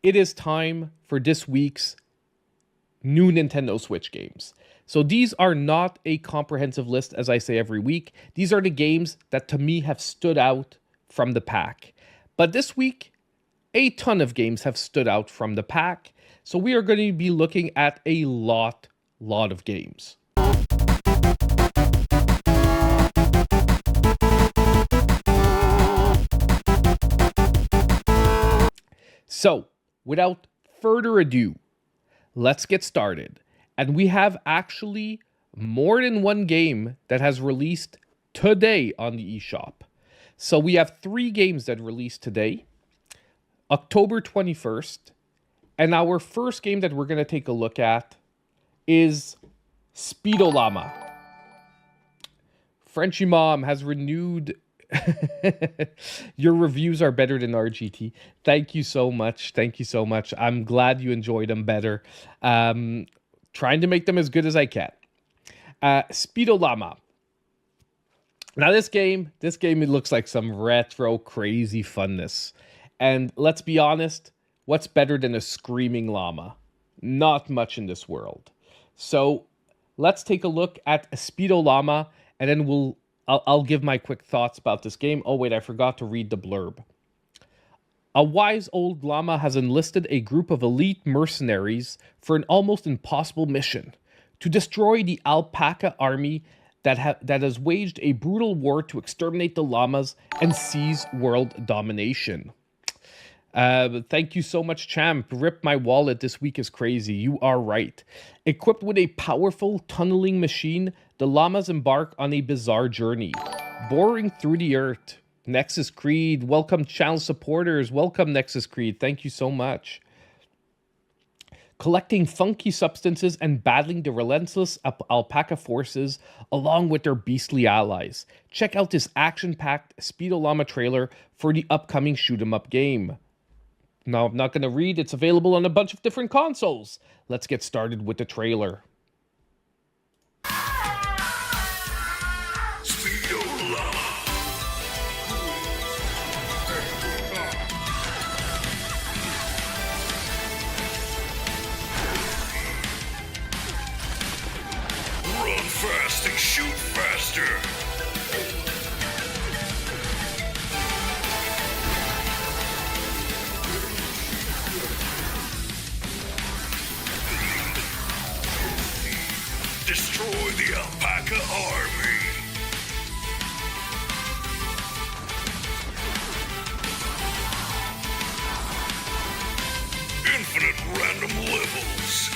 it is time for this week's new Nintendo Switch games. So these are not a comprehensive list, as I say every week. These are the games that to me have stood out from the pack. But this week, a ton of games have stood out from the pack. So we are going to be looking at a lot of games. So, without further ado, let's get started. And we have actually more than one game that has released today on the eShop. So we have 3 games that released today, October 21st. And our first game that we're going to take a look at is Speedollama. Frenchy Mom has renewed... Your reviews are better than RGT. Thank you so much. Thank you so much. I'm glad you enjoyed them better. Trying to make them as good as I can. Speedollama. Now this game, it looks like some retro crazy funness. And let's be honest, what's better than a screaming llama? Not much in this world. So let's take a look at Speedollama, and then I'll give my quick thoughts about this game. Oh wait, I forgot to read the blurb. A wise old llama has enlisted a group of elite mercenaries for an almost impossible mission: to destroy the alpaca army that has waged a brutal war to exterminate the llamas and seize world domination. Thank you so much, champ. Rip my wallet, this week is crazy. You are right. Equipped with a powerful tunneling machine, the llamas embark on a bizarre journey, boring through the earth. Nexus Creed, welcome channel supporters. Welcome Nexus Creed, thank you so much. Collecting funky substances and battling the relentless alpaca forces along with their beastly allies. Check out this action-packed Speedollama trailer for the upcoming shoot-'em-up game. Now, I'm not going to read. It's available on a bunch of different consoles. Let's get started with the trailer. Run fast and shoot faster. Destroy the alpaca army. Infinite random levels.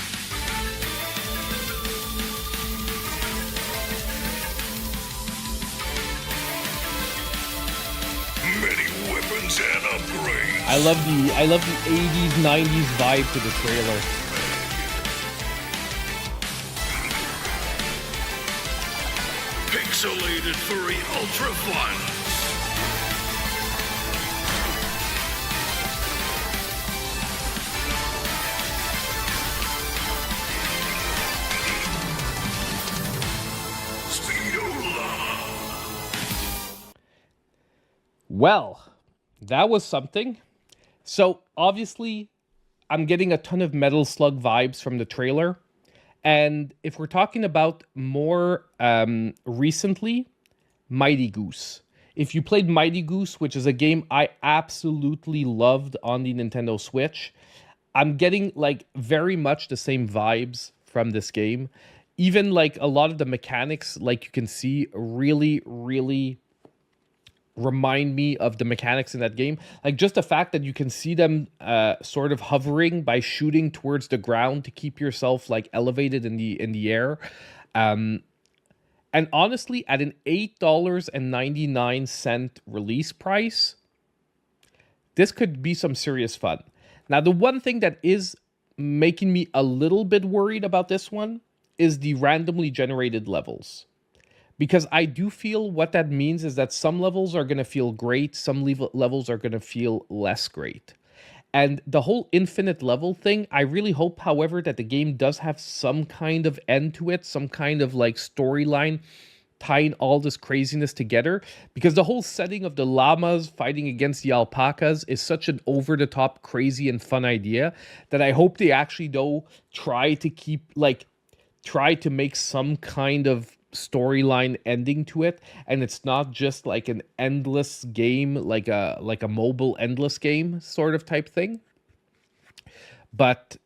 Many weapons and upgrades. I love the 80s, 90s vibe to the trailer. Pixelated furry ultra violence. Speedollama. Well, that was something. So obviously, I'm getting a ton of Metal Slug vibes from the trailer. And if we're talking about more recently, Mighty Goose. If you played Mighty Goose, which is a game I absolutely loved on the Nintendo Switch, I'm getting like very much the same vibes from this game. Even like a lot of the mechanics, like you can see, really remind me of the mechanics in that game. Like just the fact that you can see them sort of hovering by shooting towards the ground to keep yourself like elevated in the air. And honestly, at an $8.99 release price, this could be some serious fun. Now, the one thing that is making me a little bit worried about this one is the randomly generated levels. Because I do feel what that means is that some levels are going to feel great, some levels are going to feel less great. And the whole infinite level thing, I really hope, however, that the game does have some kind of end to it, some kind of like storyline tying all this craziness together, because the whole setting of the llamas fighting against the alpacas is such an over-the-top, crazy, and fun idea that I hope they actually, though, try to make some kind of storyline ending to it, and it's not just like an endless game, like a mobile endless game sort of type thing. But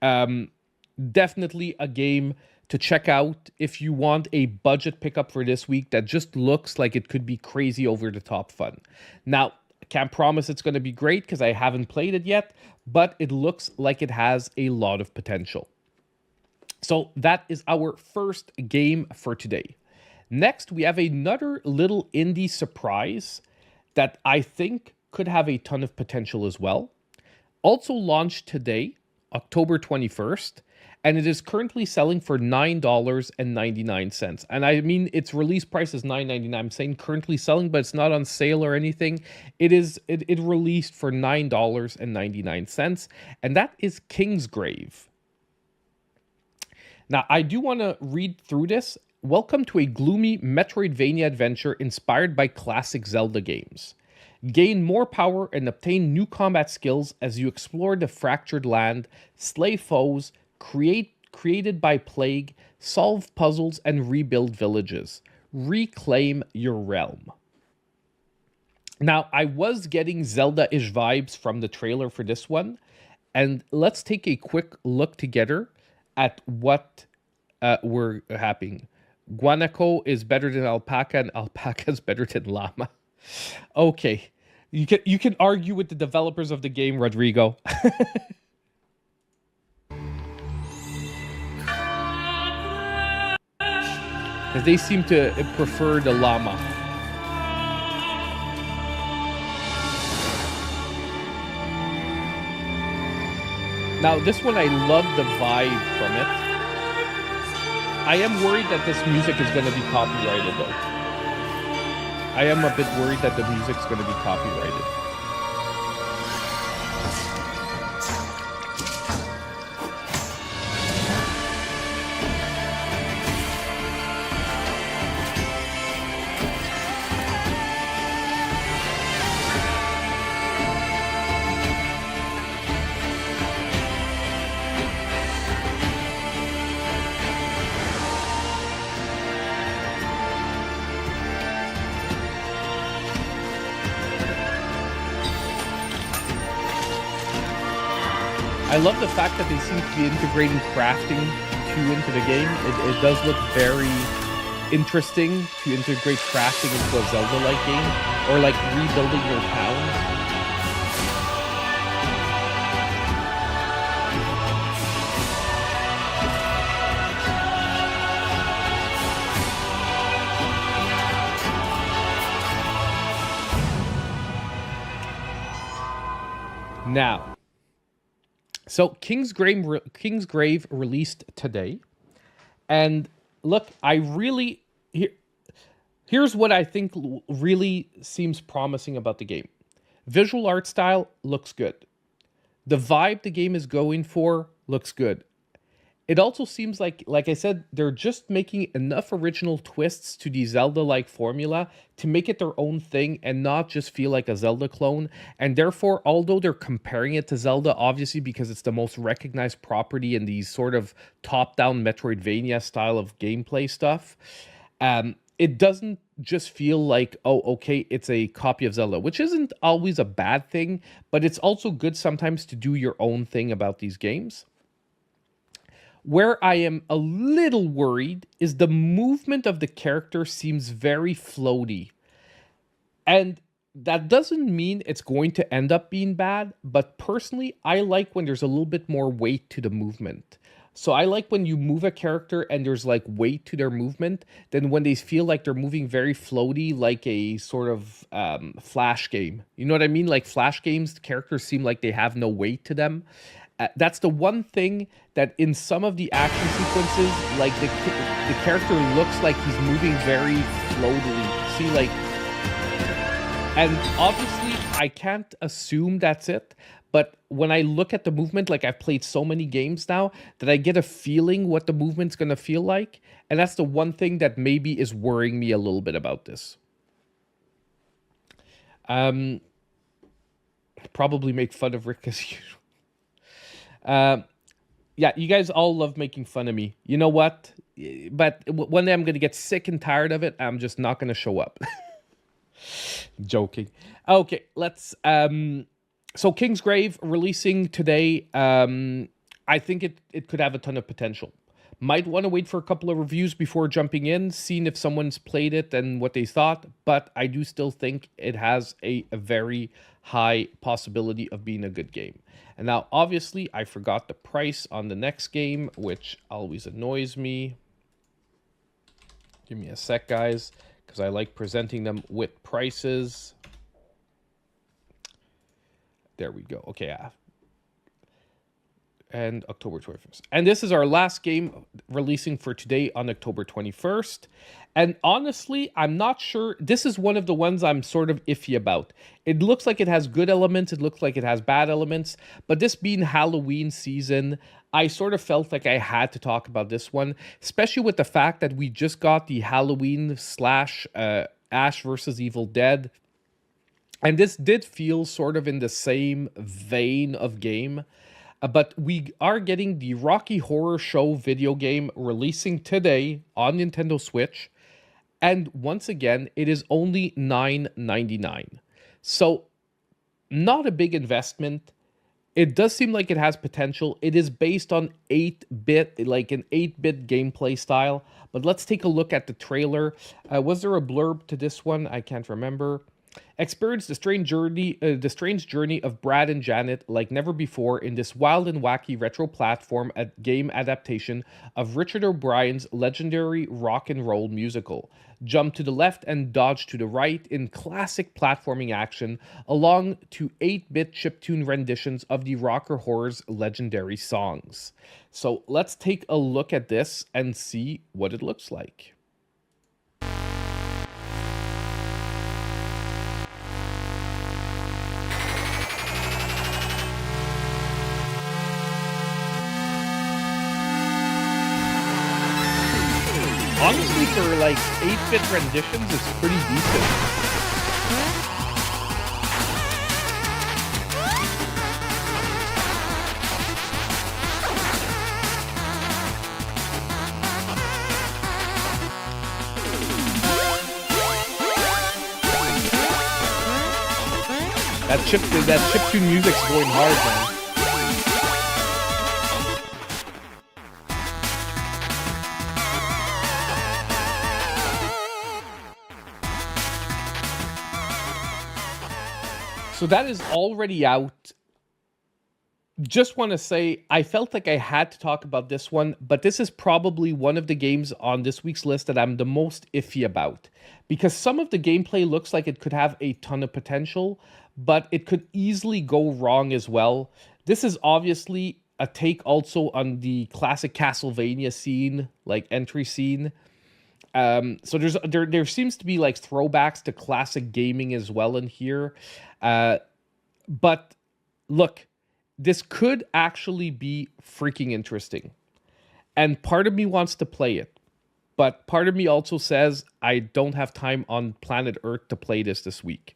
definitely a game to check out if you want a budget pickup for this week that just looks like it could be crazy over the top fun. Now, I can't promise it's going to be great because I haven't played it yet, but it looks like it has a lot of potential. So that is our first game for today. Next, we have another little indie surprise that I think could have a ton of potential as well. Also launched today, October 21st, and it is currently selling for $9.99. And I mean, its release price is $9.99. I'm saying currently selling, but it's not on sale or anything. It released for $9.99, and that is Kingsgrave. Now, I do want to read through this. Welcome to a gloomy Metroidvania adventure inspired by classic Zelda games. Gain more power and obtain new combat skills as you explore the fractured land, slay foes, created by plague, solve puzzles, and rebuild villages. Reclaim your realm. Now, I was getting Zelda-ish vibes from the trailer for this one, and let's take a quick look together at what we're happening. Guanaco is better than alpaca, and alpaca is better than llama. Okay, you can argue with the developers of the game, Rodrigo. Because they seem to prefer the llama. Now, this one, I love the vibe from it. I am worried that this music is going to be copyrighted, though. I am a bit worried that the music's going to be copyrighted. I love the fact that they seem to be integrating crafting too into the game. It does look very interesting to integrate crafting into a Zelda-like game, or like rebuilding your town. Now, so Kingsgrave released today, and look, here's what I think really seems promising about the game. Visual art style looks good. The vibe the game is going for looks good. It also seems like I said, they're just making enough original twists to the Zelda-like formula to make it their own thing and not just feel like a Zelda clone. And therefore, although they're comparing it to Zelda, obviously because it's the most recognized property in these sort of top-down Metroidvania style of gameplay stuff, it doesn't just feel like, oh, okay, it's a copy of Zelda, which isn't always a bad thing, but it's also good sometimes to do your own thing about these games. Where I am a little worried is the movement of the character seems very floaty. And that doesn't mean it's going to end up being bad, but personally, I like when there's a little bit more weight to the movement. So I like when you move a character and there's like weight to their movement than when they feel like they're moving very floaty, like a sort of Flash game. You know what I mean? Like Flash games, the characters seem like they have no weight to them. That's the one thing that in some of the action sequences, like the character looks like he's moving very floatily. See, like, and obviously I can't assume that's it, But when I look at the movement, like I've played so many games now that I get a feeling what the movement's going to feel like. And that's the one thing that maybe is worrying me a little bit about this. Probably make fun of Rick as usual. Yeah, you guys all love making fun of me. You know what? But one day I'm going to get sick and tired of it. I'm just not going to show up. Joking. Okay, let's... So Kingsgrave releasing today. I think it could have a ton of potential. Might want to wait for a couple of reviews before jumping in, seeing if someone's played it and what they thought. But I do still think it has a very high possibility of being a good game. And now, obviously, I forgot the price on the next game, which always annoys me. Give me a sec, guys, because I like presenting them with prices. There we go. Okay, and October 21st. And this is our last game releasing for today on October 21st. And honestly, I'm not sure. This is one of the ones I'm sort of iffy about. It looks like it has good elements. It looks like it has bad elements. But this being Halloween season, I sort of felt like I had to talk about this one, especially with the fact that we just got the Halloween / Ash vs. Evil Dead. And this did feel sort of in the same vein of game. But we are getting the Rocky Horror Show video game releasing today on Nintendo Switch. And once again, it is only $9.99. So, not a big investment. It does seem like it has potential. It is based on 8-bit, like an 8-bit gameplay style. But let's take a look at the trailer. Was there a blurb to this one? I can't remember. Experience the strange journey of Brad and Janet like never before in this wild and wacky retro platform game adaptation of Richard O'Brien's legendary rock and roll musical. Jump to the left and dodge to the right in classic platforming action, along to 8-bit chiptune renditions of the Rocker Horror's legendary songs. So let's take a look at this and see what it looks like. Honestly, for like 8-bit renditions, it's pretty decent. That chiptune music's going hard, man. So that is already out. Just want to say, I felt like I had to talk about this one, but this is probably one of the games on this week's list that I'm the most iffy about. Because some of the gameplay looks like it could have a ton of potential, but it could easily go wrong as well. This is obviously a take also on the classic Castlevania scene, like entry scene. So there seems to be like throwbacks to classic gaming as well in here. But look, this could actually be freaking interesting. And part of me wants to play it. But part of me also says I don't have time on planet Earth to play this week.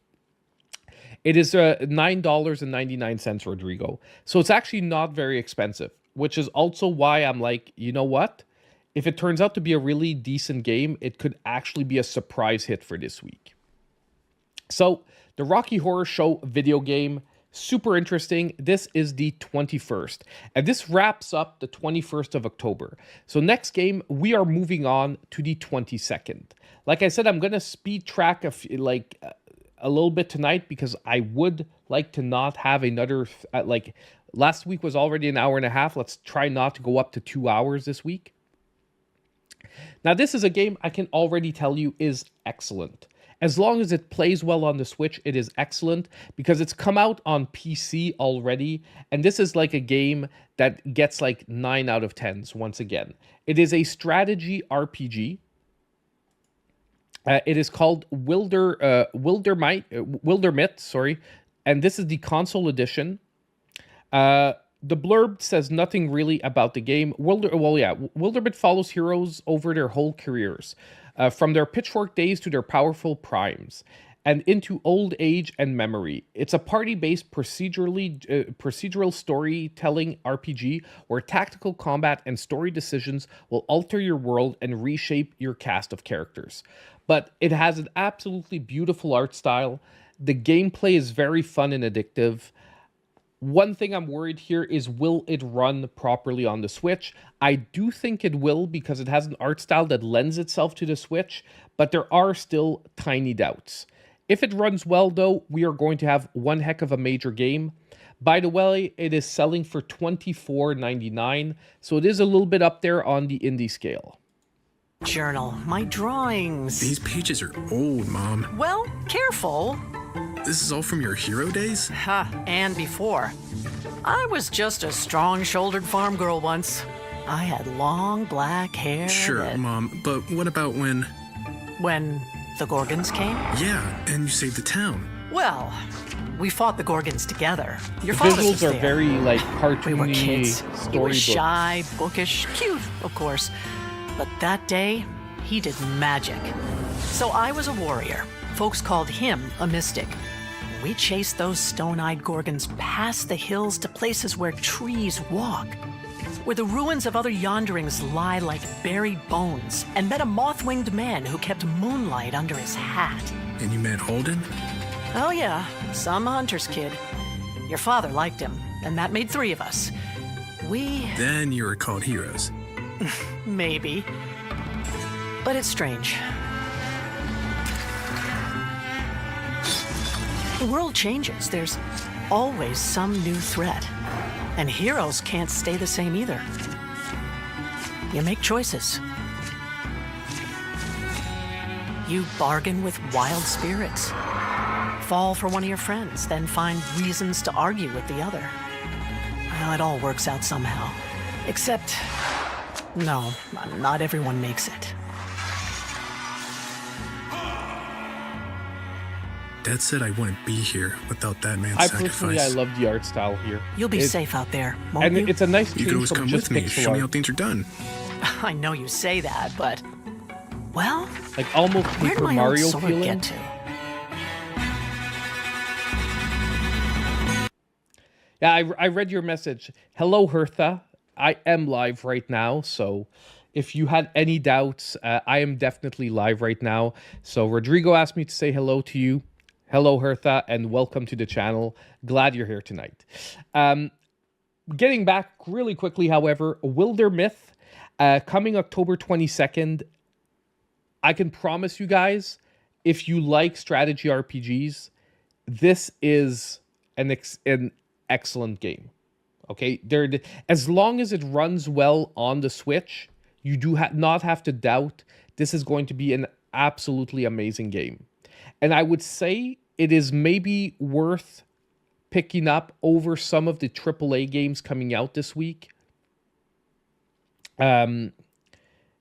It is $9.99, Rodrigo. So it's actually not very expensive, which is also why I'm like, you know what? If it turns out to be a really decent game, it could actually be a surprise hit for this week. So, the Rocky Horror Show video game, super interesting. This is the 21st. And this wraps up the 21st of October. So next game, we are moving on to the 22nd. Like I said, I'm going to speed track a little bit tonight because I would like to not have another, last week was already an hour and a half. Let's try not to go up to 2 hours this week. Now, this is a game I can already tell you is excellent. As long as it plays well on the Switch, it is excellent because it's come out on PC already. And this is like a game that gets like 9 out of 10s once again. It is a strategy RPG. It is called Widermyth, sorry. And this is the console edition. The blurb says nothing really about the game. Widermyth follows heroes over their whole careers, from their pitchfork days to their powerful primes, and into old age and memory. It's a party-based procedural storytelling RPG where tactical combat and story decisions will alter your world and reshape your cast of characters. But it has an absolutely beautiful art style. The gameplay is very fun and addictive. One thing I'm worried here is, will it run properly on the Switch? I do think it will because it has an art style that lends itself to the Switch, but there are still tiny doubts. If it runs well, though, we are going to have one heck of a major game. By the way, it is selling for $24.99, so it is a little bit up there on the indie scale. Journal, my drawings. These pages are old, Mom. Well, careful. This is all from your hero days? Ha, and before. I was just a strong-shouldered farm girl once. I had long black hair. Sure, Mom, but what about when... When the Gorgons came? Yeah, and you saved the town. Well, we fought the Gorgons together. Your The father was visuals are there. very, like, cartoony We were kids. He was storybooks. shy, bookish, cute, of course. But that day, he did magic. So I was a warrior. Folks called him a mystic. We chased those stone-eyed Gorgons past the hills to places where trees walk, where the ruins of other yonderings lie like buried bones, and met a moth-winged man who kept moonlight under his hat. And you met Holden? Oh yeah, some hunter's kid. Your father liked him, and that made 3 of us. We... Then you were called heroes. maybe. But it's strange. The world changes. There's always some new threat. And heroes can't stay the same either. You make choices. You bargain with wild spirits. Fall for one of your friends, then find reasons to argue with the other. Well, it all works out somehow. Except, no, not everyone makes it. Dad said I wouldn't be here without that man's Personally, I sacrifice. love the art style here. You'll be It- safe out there, won't And you? it's a nice You could change always from come just with me, pixel show me how art. things are done. I know you say that, but... Well, Like almost where'd Paper my Mario old sword feeling. get to? Yeah, I read your message. Hello, Hertha. I am live right now, so if you had any doubts, I am definitely live right now. So Rodrigo asked me to say hello to you. Hello, Hertha, and welcome to the channel. Glad you're here tonight. Getting back really quickly, however, Widermyth, coming October 22nd. I can promise you guys, if you like strategy RPGs, this is an excellent game. Okay, as long as it runs well on the Switch, you do not have to doubt this is going to be an absolutely amazing game. And I would say it is maybe worth picking up over some of the AAA games coming out this week. It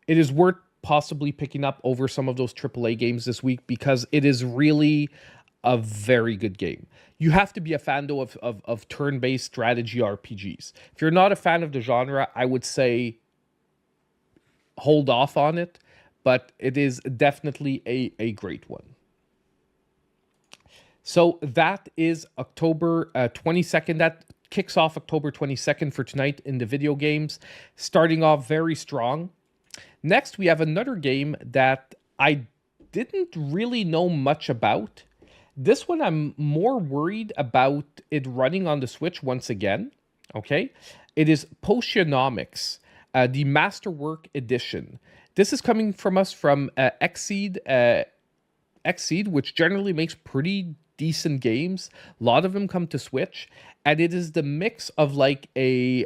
is worth possibly picking up over some of those AAA games this week because it is really a very good game. You have to be a fan, though, of turn-based strategy RPGs. If you're not a fan of the genre, I would say hold off on it, but it is definitely a great one. So that is October 22nd. That kicks off October 22nd for tonight in the video games, starting off very strong. Next, we have another game that I didn't really know much about. This one, I'm more worried about it running on the Switch once again. Okay, it is Potionomics, the Masterwork Edition. This is coming from us from Xseed, which generally makes pretty decent games. A lot of them come to Switch, and it is the mix of like it's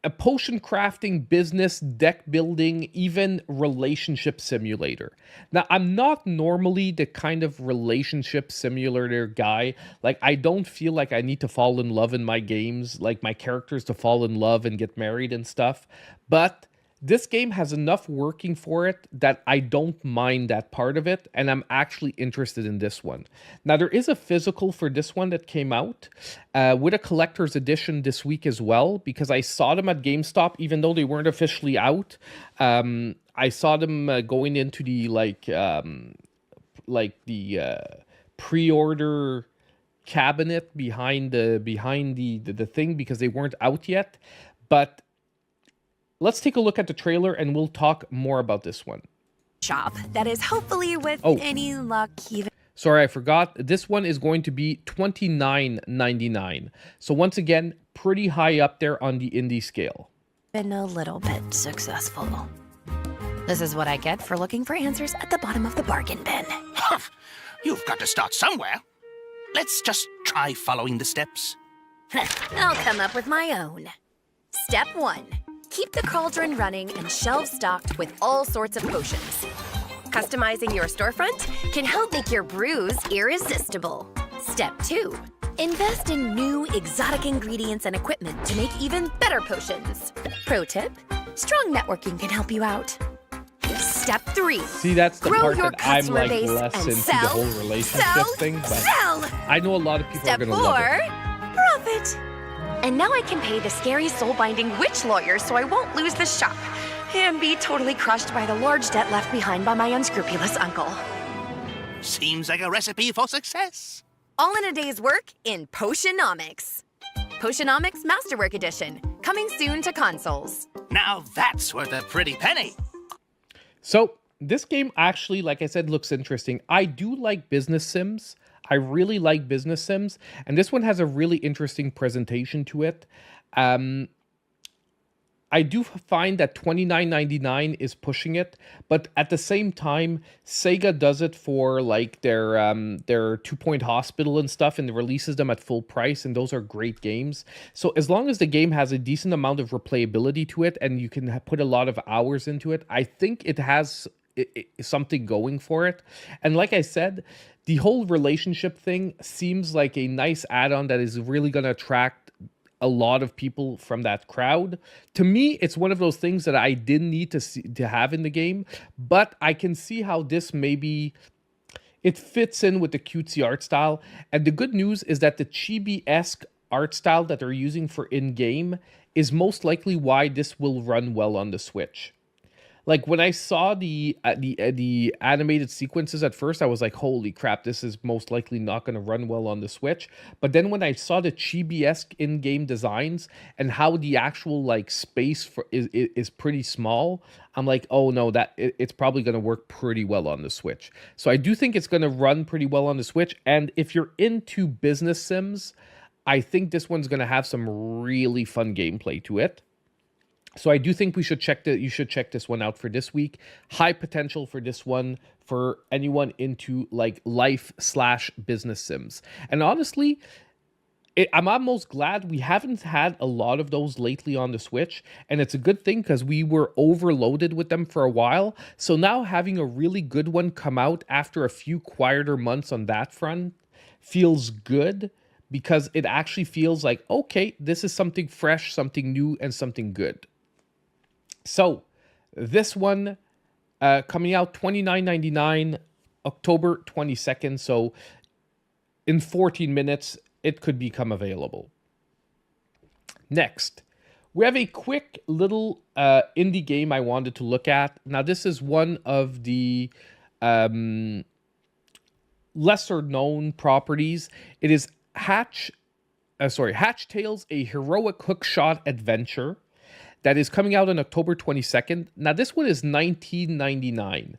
a potion crafting, business, deck building, even relationship simulator. Now, I'm not normally the kind of relationship simulator guy. Like, I don't feel like I need to fall in love in my games, like my characters to fall in love and get married and stuff. But this game has enough working for it that I don't mind that part of it, and I'm actually interested in this one. Now, there is a physical for this one that came out with a collector's edition this week as well, because I saw them at GameStop, even though they weren't officially out. I saw them going into the pre-order cabinet behind the thing because they weren't out yet. But let's take a look at the trailer and we'll talk more about this one. Shop that is hopefully with any luck even. Sorry, I forgot. This one is going to be $29.99. So once again, pretty high up there on the indie scale. Been a little bit successful. This is what I get for looking for answers at the bottom of the bargain bin. You've got to start somewhere. Let's just try following the steps. I'll come up with my own. Step 1. Keep the cauldron running and shelves stocked with all sorts of potions. Customizing your storefront can help make your brews irresistible. Step 2. Invest in new exotic ingredients and equipment to make even better potions. Pro tip, strong networking can help you out. Step 3. See, that's the Grow part your that I'm customer like base less and into sell, the whole relationship thing, but sell. I know a lot of people Step are 4. going to love it. Profit. And now I can pay the scary soul-binding witch lawyer so I won't lose the shop and be totally crushed by the large debt left behind by my unscrupulous uncle. Seems like a recipe for success. All in a day's work in Potionomics. Potionomics Masterwork Edition, coming soon to consoles. Now that's worth a pretty penny. So this game actually, like I said, looks interesting. I do like business sims. I really like business sims, and this one has a really interesting presentation to it. I do find that $29.99 is pushing it, but at the same time, Saga does it for like their 2 Point Hospital and stuff, and releases them at full price, and those are great games. So as long as the game has a decent amount of replayability to it, and you can put a lot of hours into it, I think it has something going for it. And like I said, the whole relationship thing seems like a nice add-on that is really going to attract a lot of people from that crowd. To me, it's one of those things that I didn't need to have in the game, but I can see how this maybe it fits in with the cutesy art style. And the good news is that the chibi-esque art style that they're using for in-game is most likely why this will run well on the Switch. Like when I saw the animated sequences at first, I was like, holy crap, this is most likely not going to run well on the Switch. But then when I saw the chibi-esque in-game designs and how the actual like space is pretty small, I'm like, oh no, it's probably going to work pretty well on the Switch. So I do think it's going to run pretty well on the Switch. And if you're into business sims, I think this one's going to have some really fun gameplay to it. So I do think you should check this one out for this week. High potential for this one for anyone into like life/business sims. And honestly, I'm almost glad we haven't had a lot of those lately on the Switch. And it's a good thing because we were overloaded with them for a while. So now having a really good one come out after a few quieter months on that front feels good, because it actually feels like, okay, this is something fresh, something new, and something good. So, this one coming out $29.99, October 22nd. So, in 14 minutes, it could become available. Next, we have a quick little indie game I wanted to look at. Now, this is one of the lesser known properties. It is Hatch Tales, a heroic hookshot adventure that is coming out on October 22nd. Now, this one is $19.99.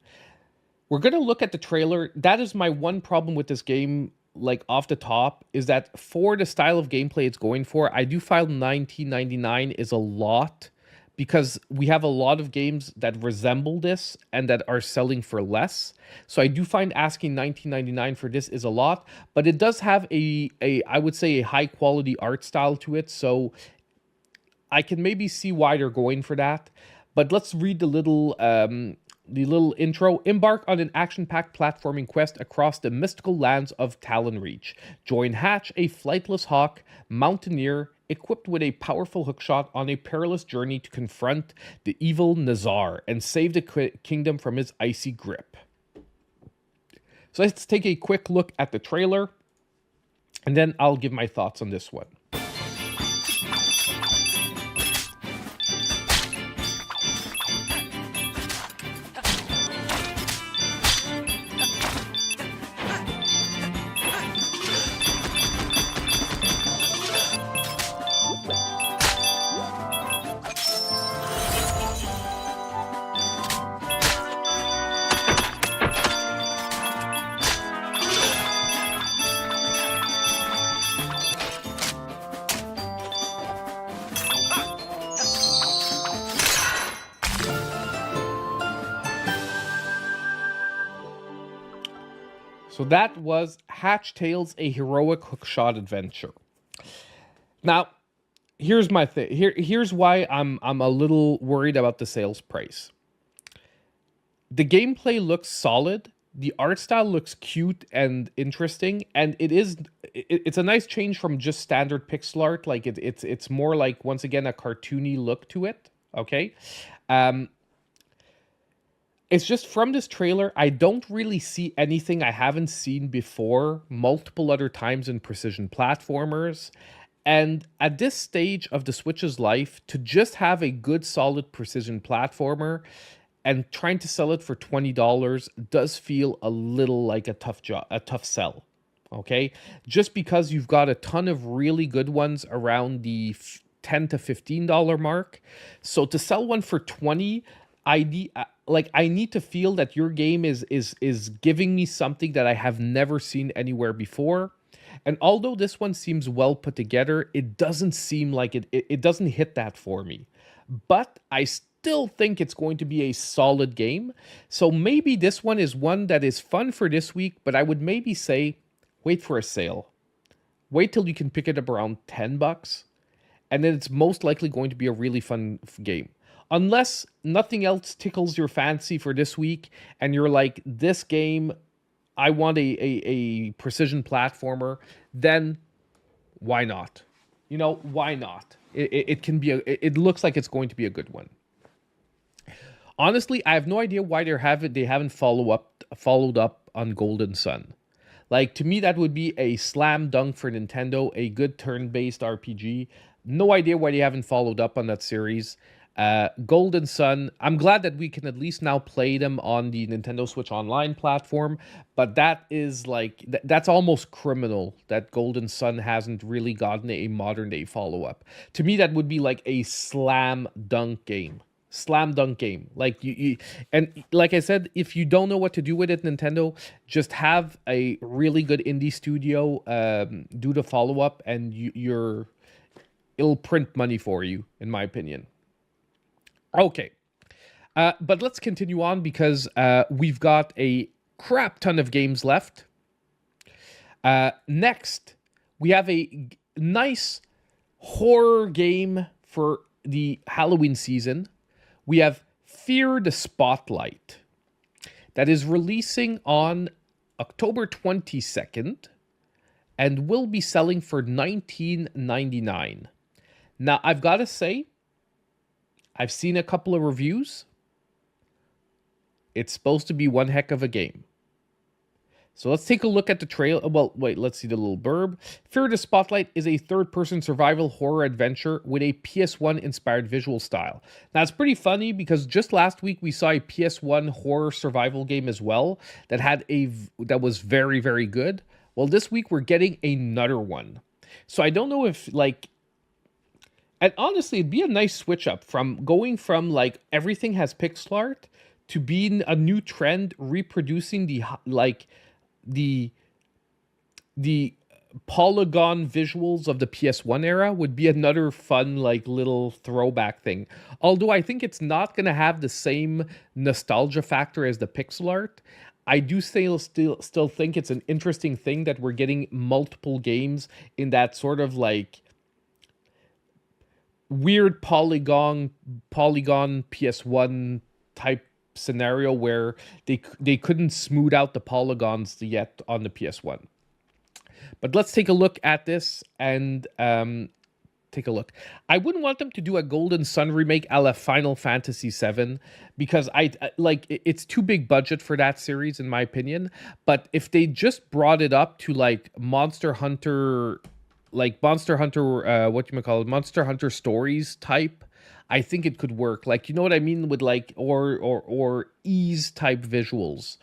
We're going to look at the trailer. That is my one problem with this game, like off the top, is that for the style of gameplay it's going for, I do find $19.99 is a lot, because we have a lot of games that resemble this and that are selling for less. So I do find asking $19.99 for this is a lot, but it does have I would say a high quality art style to it. So I can maybe see why they're going for that. But let's read the little intro. Embark on an action-packed platforming quest across the mystical lands of Talon Reach. Join Hatch, a flightless hawk, mountaineer, equipped with a powerful hookshot on a perilous journey to confront the evil Nazar and save the kingdom from his icy grip. So let's take a quick look at the trailer, and then I'll give my thoughts on this one. So that was Hatch Tales, a heroic hookshot adventure. Now, here's my thing. Here's why I'm a little worried about the sales price. The gameplay looks solid. The art style looks cute and interesting, and it's a nice change from just standard pixel art. Like it's more like, once again, a cartoony look to it. Okay. It's just from this trailer, I don't really see anything I haven't seen before multiple other times in precision platformers. And at this stage of the Switch's life, to just have a good, solid precision platformer and trying to sell it for $20 does feel a little like a tough sell. Okay? Just because you've got a ton of really good ones around the $10 to $15 mark. So to sell one for $20, I need to feel that your game is giving me something that I have never seen anywhere before. And although this one seems well put together, it doesn't seem like it doesn't hit that for me. But I still think it's going to be a solid game. So maybe this one is one that is fun for this week, but I would maybe say wait for a sale. Wait till you can pick it up around $10, and then it's most likely going to be a really fun game. Unless nothing else tickles your fancy for this week and you're like, this game, I want a precision platformer, then why not? You know, why not? It looks like it's going to be a good one. Honestly, I have no idea why they haven't followed up on Golden Sun. Like, to me, that would be a slam dunk for Nintendo, a good turn-based RPG. No idea why they haven't followed up on that series. Golden Sun, I'm glad that we can at least now play them on the Nintendo Switch Online platform, but that is like, that's almost criminal that Golden Sun hasn't really gotten a modern day follow-up. To me, that would be like a slam dunk game. Like you and like I said, if you don't know what to do with it, Nintendo, just have a really good indie studio do the follow-up, and it'll print money for you, in my opinion. Okay, but let's continue on because we've got a crap ton of games left. Next, we have a nice horror game for the Halloween season. We have Fear the Spotlight that is releasing on October 22nd and will be selling for $19.99. Now, I've got to say, I've seen a couple of reviews. It's supposed to be one heck of a game. So let's take a look at the trailer. Well, wait, let's see the little blurb. Fear the Spotlight is a third-person survival horror adventure with a PS1-inspired visual style. Now, it's pretty funny because just last week we saw a PS1 horror survival game as well that was very, very good. Well, this week we're getting another one. So I don't know if, like... And honestly, it'd be a nice switch up from going from, like, everything has pixel art to being a new trend, reproducing the polygon visuals of the PS1 era would be another fun, like, little throwback thing. Although I think it's not going to have the same nostalgia factor as the pixel art, I do still think it's an interesting thing that we're getting multiple games in that sort of, like, weird polygon PS1 type scenario where they couldn't smooth out the polygons yet on the PS1. But let's take a look at this and take a look. I wouldn't want them to do a Golden Sun remake a la Final Fantasy VII because it's too big budget for that series in my opinion. But if they just brought it up to like Monster Hunter, Monster Hunter Stories type, I think it could work. Like, you know what I mean, with like or ease type visuals.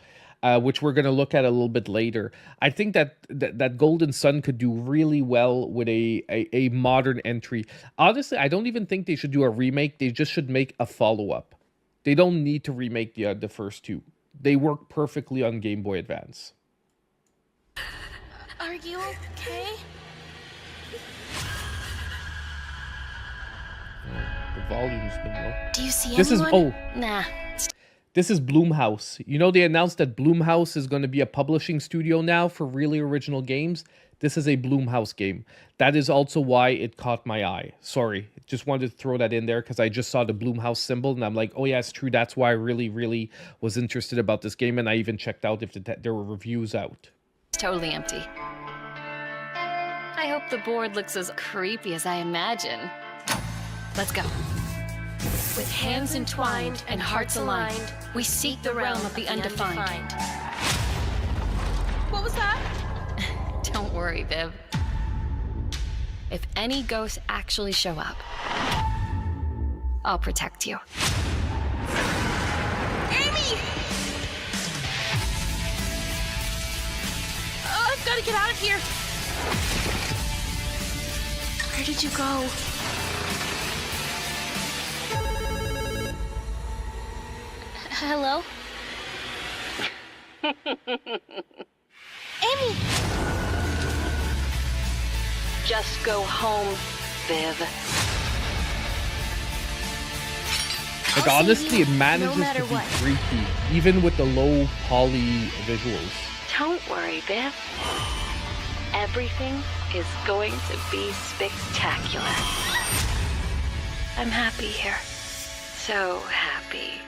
Which we're going to look at a little bit later. I think that Golden Sun could do really well with a modern entry. Honestly, I don't even think they should do a remake. They just should make a follow-up. They don't need to remake the first two. They work perfectly on Game Boy Advance. Are you okay? The volume's been low. Do you see This anyone? is Nah. This is Bloomhouse. You know, they announced that Bloomhouse is going to be a publishing studio now for really original games. This is a Bloomhouse game. That is also why it caught my eye. Sorry, just wanted to throw that in there because I just saw the Bloomhouse symbol and I'm like, oh yeah, it's true. That's why I really, really was interested about this game. And I even checked out if there were reviews out. It's totally empty. I hope the board looks as creepy as I imagine. Let's go. With hands entwined and hearts aligned, we seek the realm of the undefined. What was that? Don't worry, Viv. If any ghosts actually show up, I'll protect you. Amy! Oh, I've got to get out of here. Where did you go? Hello? Amy! Just go home, Viv. Like, honestly, it manages matter to be what. creepy, even with the low poly visuals. Don't worry, Viv. Everything is going to be spectacular. I'm happy here. So happy.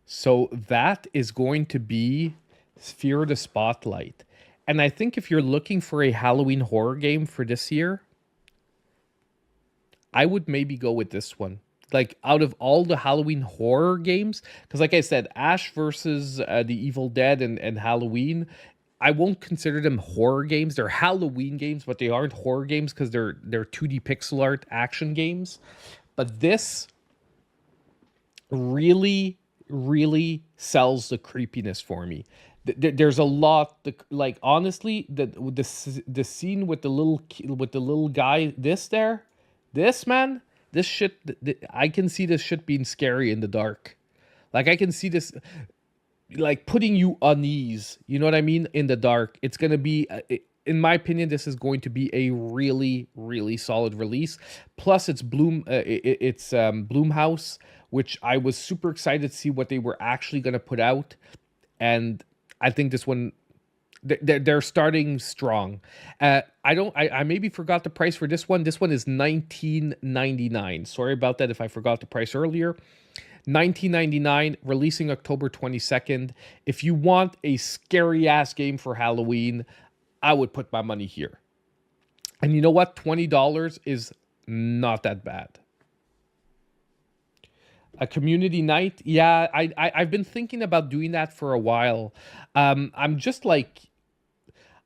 So that is going to be Sphere of the Spotlight. And I think if you're looking for a Halloween horror game for this year, I would maybe go with this one. Like, out of all the Halloween horror games, because like I said, Ash versus the Evil Dead and Halloween, I won't consider them horror games. They're Halloween games, but they aren't horror games because they're 2D pixel art action games. But this really sells the creepiness for me. There's a lot, like, honestly, the scene with the little guy, this shit, I can see this shit being scary in the dark. Like, I can see this, like, putting you on ease, you know what I mean, in the dark. It's gonna be, in my opinion, this is going to be a really solid release. Plus, it's Bloomhouse, which I was super excited to see what they were actually going to put out. And I think this one, they're starting strong. I maybe forgot the price for this one. This one is $19.99. Sorry about that if I forgot the price earlier. $19.99, releasing October 22nd. If you want a scary-ass game for Halloween, I would put my money here. And you know what? $20 is not that bad. A community night, yeah, I've been thinking about doing that for a while. I'm just like,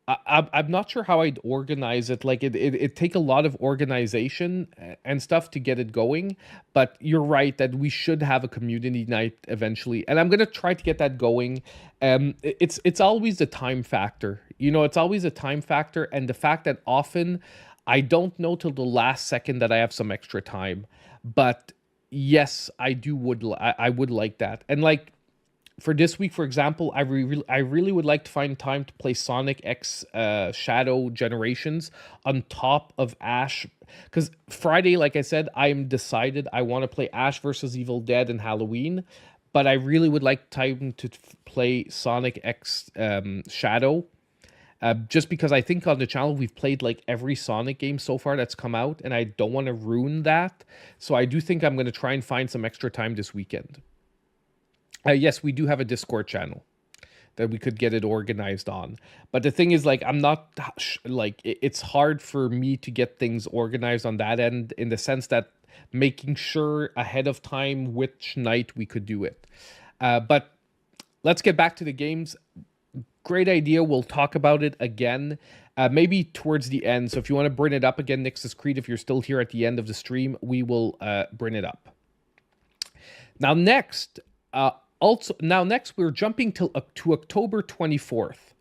I'm not sure how I'd organize it. Like, it take a lot of organization and stuff to get it going. But you're right that we should have a community night eventually, and I'm gonna try to get that going. It's always the time factor, you know. It's always a time factor, and the fact that often I don't know till the last second that I have some extra time, but. Yes, I would like that. And like for this week, for example, I really would like to find time to play Sonic X Shadow Generations on top of Ash. Because Friday, like I said, I'm decided I want to play Ash versus Evil Dead and Halloween. But I really would like time to play Sonic X Shadow. Just because I think on the channel we've played like every Sonic game so far that's come out, and I don't want to ruin that. So I do think I'm going to try and find some extra time this weekend. Yes, we do have a Discord channel. that we could get it organized on. But the thing is, like, I'm not like it's hard for me to get things organized on that end, in the sense that making sure ahead of time which night we could do it. But let's get back to the games. Great idea. We'll talk about it again, maybe towards the end. So if you want to bring it up again, Nix's Creed, if you're still here at the end of the stream, we will bring it up. Now next, we're jumping to October 24th.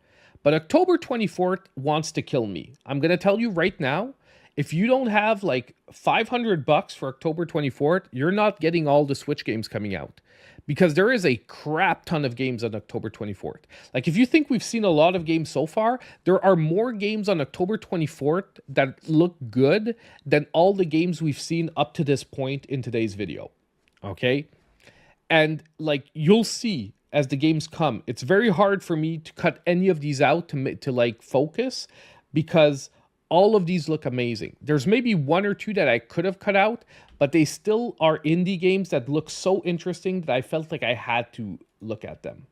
But October 24th wants to kill me. I'm going to tell you right now, if you don't have like $500 for October 24th, you're not getting all the Switch games coming out. Because there is a crap ton of games on October 24th. Like, if you think we've seen a lot of games so far, there are more games on October 24th that look good than all the games we've seen up to this point in today's video. Okay? And, like, you'll see as the games come, it's very hard for me to cut any of these out to like, focus, because all of these look amazing. There's maybe one or two that I could have cut out, but they still are indie games that look so interesting that I felt like I had to look at them.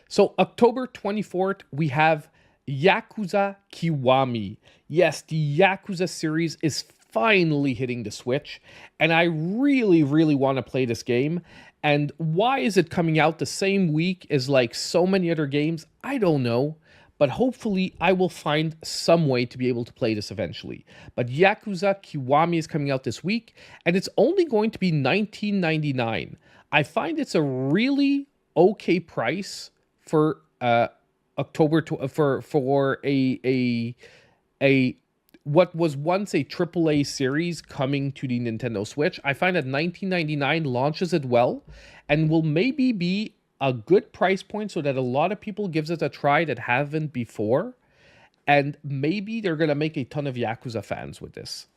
So October 24th, we have Yakuza Kiwami. Yes, the Yakuza series is finally hitting the Switch, and I really, really want to play this game. And why is it coming out the same week as like so many other games? I don't know. But hopefully I will find some way to be able to play this eventually. But Yakuza Kiwami is coming out this week, and it's only going to be $19.99. I find it's a really okay price for for a what was once a AAA series coming to the Nintendo Switch. I find that $19.99 launches it well, and will maybe be a good price point so that a lot of people gives it a try that haven't before, and maybe they're going to make a ton of Yakuza fans with this.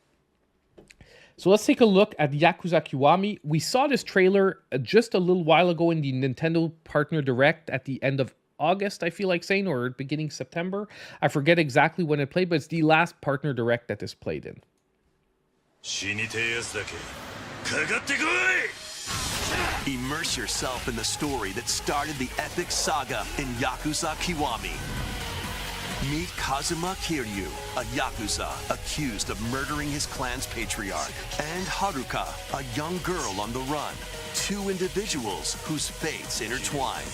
So let's take a look at Yakuza Kiwami. We saw this trailer just a little while ago in the Nintendo Partner Direct at the end of August, I feel like saying, or beginning September. I forget exactly when it played, but it's the last Partner Direct that this played in. Immerse yourself in the story that started the epic saga in Yakuza Kiwami. Meet Kazuma Kiryu, a Yakuza accused of murdering his clan's patriarch, and Haruka, a young girl on the run, two individuals whose fates intertwine.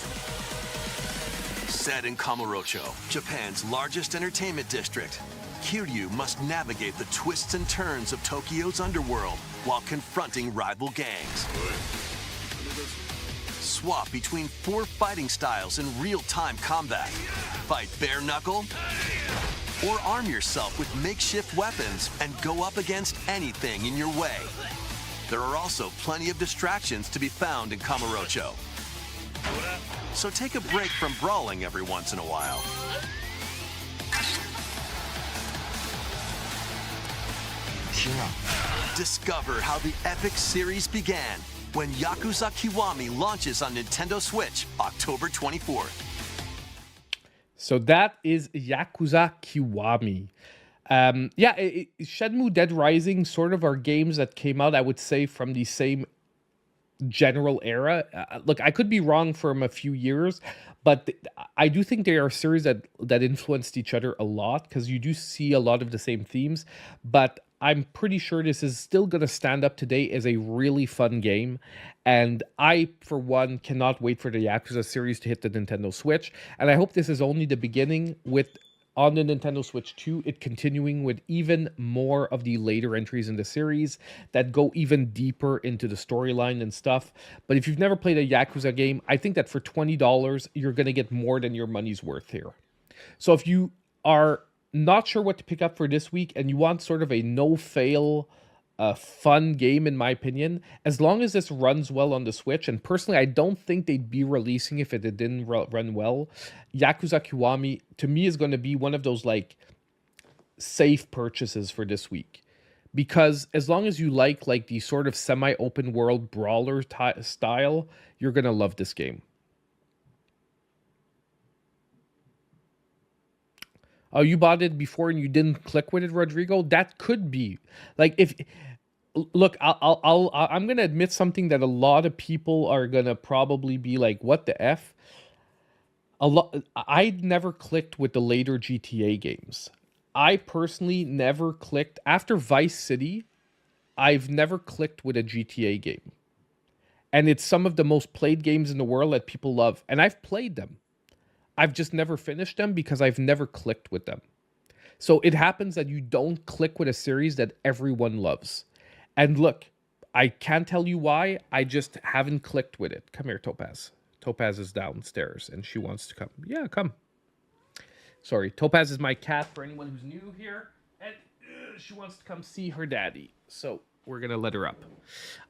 Set in Kamurocho, Japan's largest entertainment district, Kiryu must navigate the twists and turns of Tokyo's underworld while confronting rival gangs. Swap between 4 fighting styles in real-time combat. Fight bare knuckle, or arm yourself with makeshift weapons and go up against anything in your way. There are also plenty of distractions to be found in Kamurocho. So take a break from brawling every once in a while. Shiro. Discover how the epic series began when Yakuza Kiwami launches on Nintendo Switch October 24th. So that is Yakuza Kiwami. Shenmue Dead Rising sort of are games that came out, I would say, from the same general era. Look, I could be wrong from a few years, but I do think they are a series that influenced each other a lot, because you do see a lot of the same themes. But I'm pretty sure this is still going to stand up today as a really fun game. And I, for one, cannot wait for the Yakuza series to hit the Nintendo Switch. And I hope this is only the beginning, with, on the Nintendo Switch 2, it continuing with even more of the later entries in the series that go even deeper into the storyline and stuff. But if you've never played a Yakuza game, I think that for $20, you're going to get more than your money's worth here. So if you are not sure what to pick up for this week and you want sort of a no-fail fun game, in my opinion, as long as this runs well on the Switch, and personally I don't think they'd be releasing if it didn't run well, Yakuza Kiwami to me is going to be one of those like safe purchases for this week, because as long as you like the sort of semi-open world brawler style, you're going to love this game. Oh, you bought it before and you didn't click with it, Rodrigo? That could be. Like, if... Look, I'm going to admit something that a lot of people are going to probably be like, what the F? A lot. I never clicked with the later GTA games. I personally never clicked after Vice City. I've never clicked with a GTA game. And it's some of the most played games in the world that people love. And I've played them. I've just never finished them because I've never clicked with them. So it happens that you don't click with a series that everyone loves. And look, I can't tell you why. I just haven't clicked with it. Come here, Topaz. Topaz is downstairs and she wants to come. Yeah, come. Sorry, Topaz is my cat for anyone who's new here. And she wants to come see her daddy. So we're going to let her up.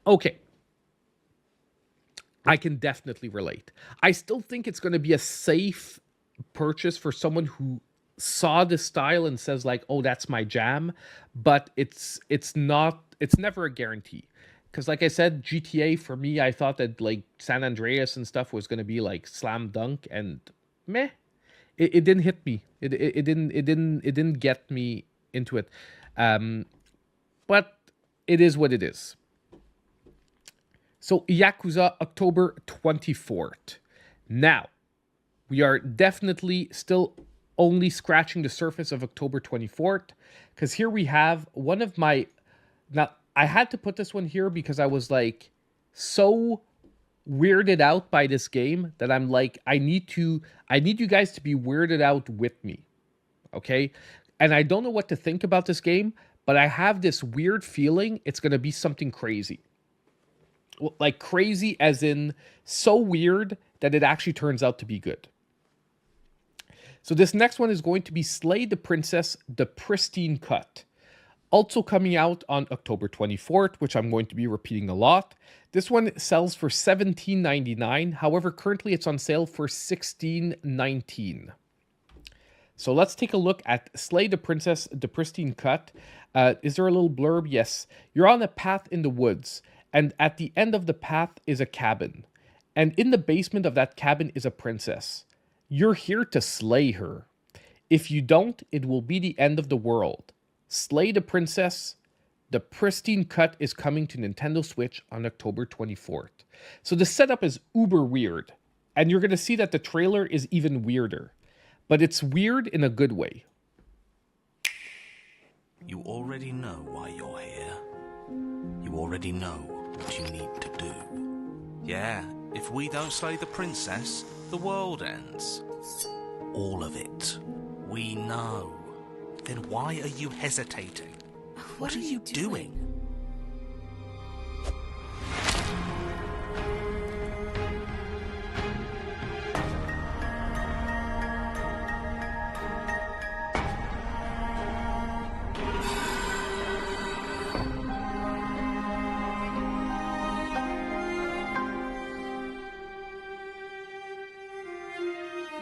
Okay. I can definitely relate. I still think it's going to be a safe purchase for someone who saw the style and says like, oh, that's my jam. But it's never a guarantee. Because like I said, GTA for me, I thought that like San Andreas and stuff was going to be like slam dunk, and meh. It didn't hit me. It didn't get me into it. But it is what it is. So Yakuza, October 24th. Now, we are definitely still only scratching the surface of October 24th, because here we have one of my... Now, I had to put this one here because I was like so weirded out by this game that I'm like, I need you guys to be weirded out with me, okay? And I don't know what to think about this game, but I have this weird feeling it's going to be something crazy. Like crazy as in so weird that it actually turns out to be good. So this next one is going to be Slay the Princess, the Pristine Cut. Also coming out on October 24th, which I'm going to be repeating a lot. This one sells for $17.99. However, currently it's on sale for $16.19. So let's take a look at Slay the Princess, the Pristine Cut. Is there a little blurb? Yes. You're on a path in the woods, and at the end of the path is a cabin. And in the basement of that cabin is a princess. You're here to slay her. If you don't, it will be the end of the world. Slay the Princess. The Pristine Cut is coming to Nintendo Switch on October 24th. So the setup is uber weird. And you're going to see that the trailer is even weirder. But it's weird in a good way. You already know why you're here. You already know what you need to do. Yeah, if we don't slay the princess, the world ends. All of it. We know. Then why are you hesitating? What are you doing?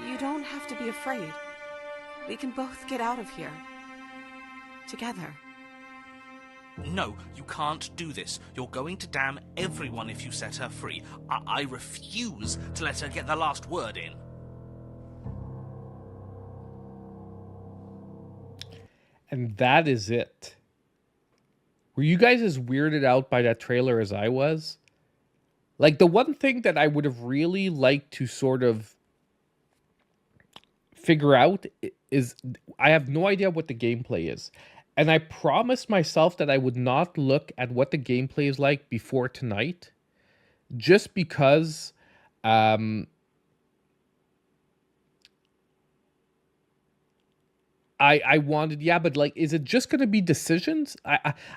You don't have to be afraid. We can both get out of here. Together. No, you can't do this. You're going to damn everyone if you set her free. I refuse to let her get the last word in. And that is it. Were you guys as weirded out by that trailer as I was? Like, the one thing that I would have really liked to sort of figure out is I have no idea what the gameplay is. And I promised myself that I would not look at what the gameplay is like before tonight, just because I wanted, yeah, but like, is it just going to be decisions?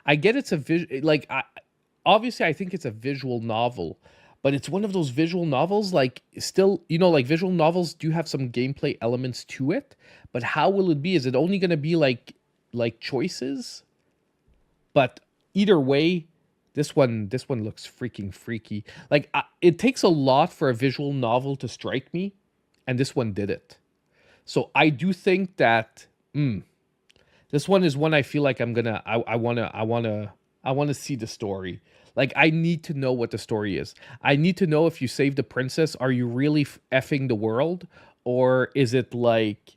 I get it's a obviously I think it's a visual novel, but it's one of those visual novels, like, still, you know, like visual novels do have some gameplay elements to it, but how will it be? Is it only going to be like choices? But either way, this one looks freaking freaky. Like, it takes a lot for a visual novel to strike me, and this one did it. So I do think that this one is one I feel like I'm gonna I wanna see the story. Like, I need to know what the story is. I need to know if you save the princess, are you really effing the world, or is it like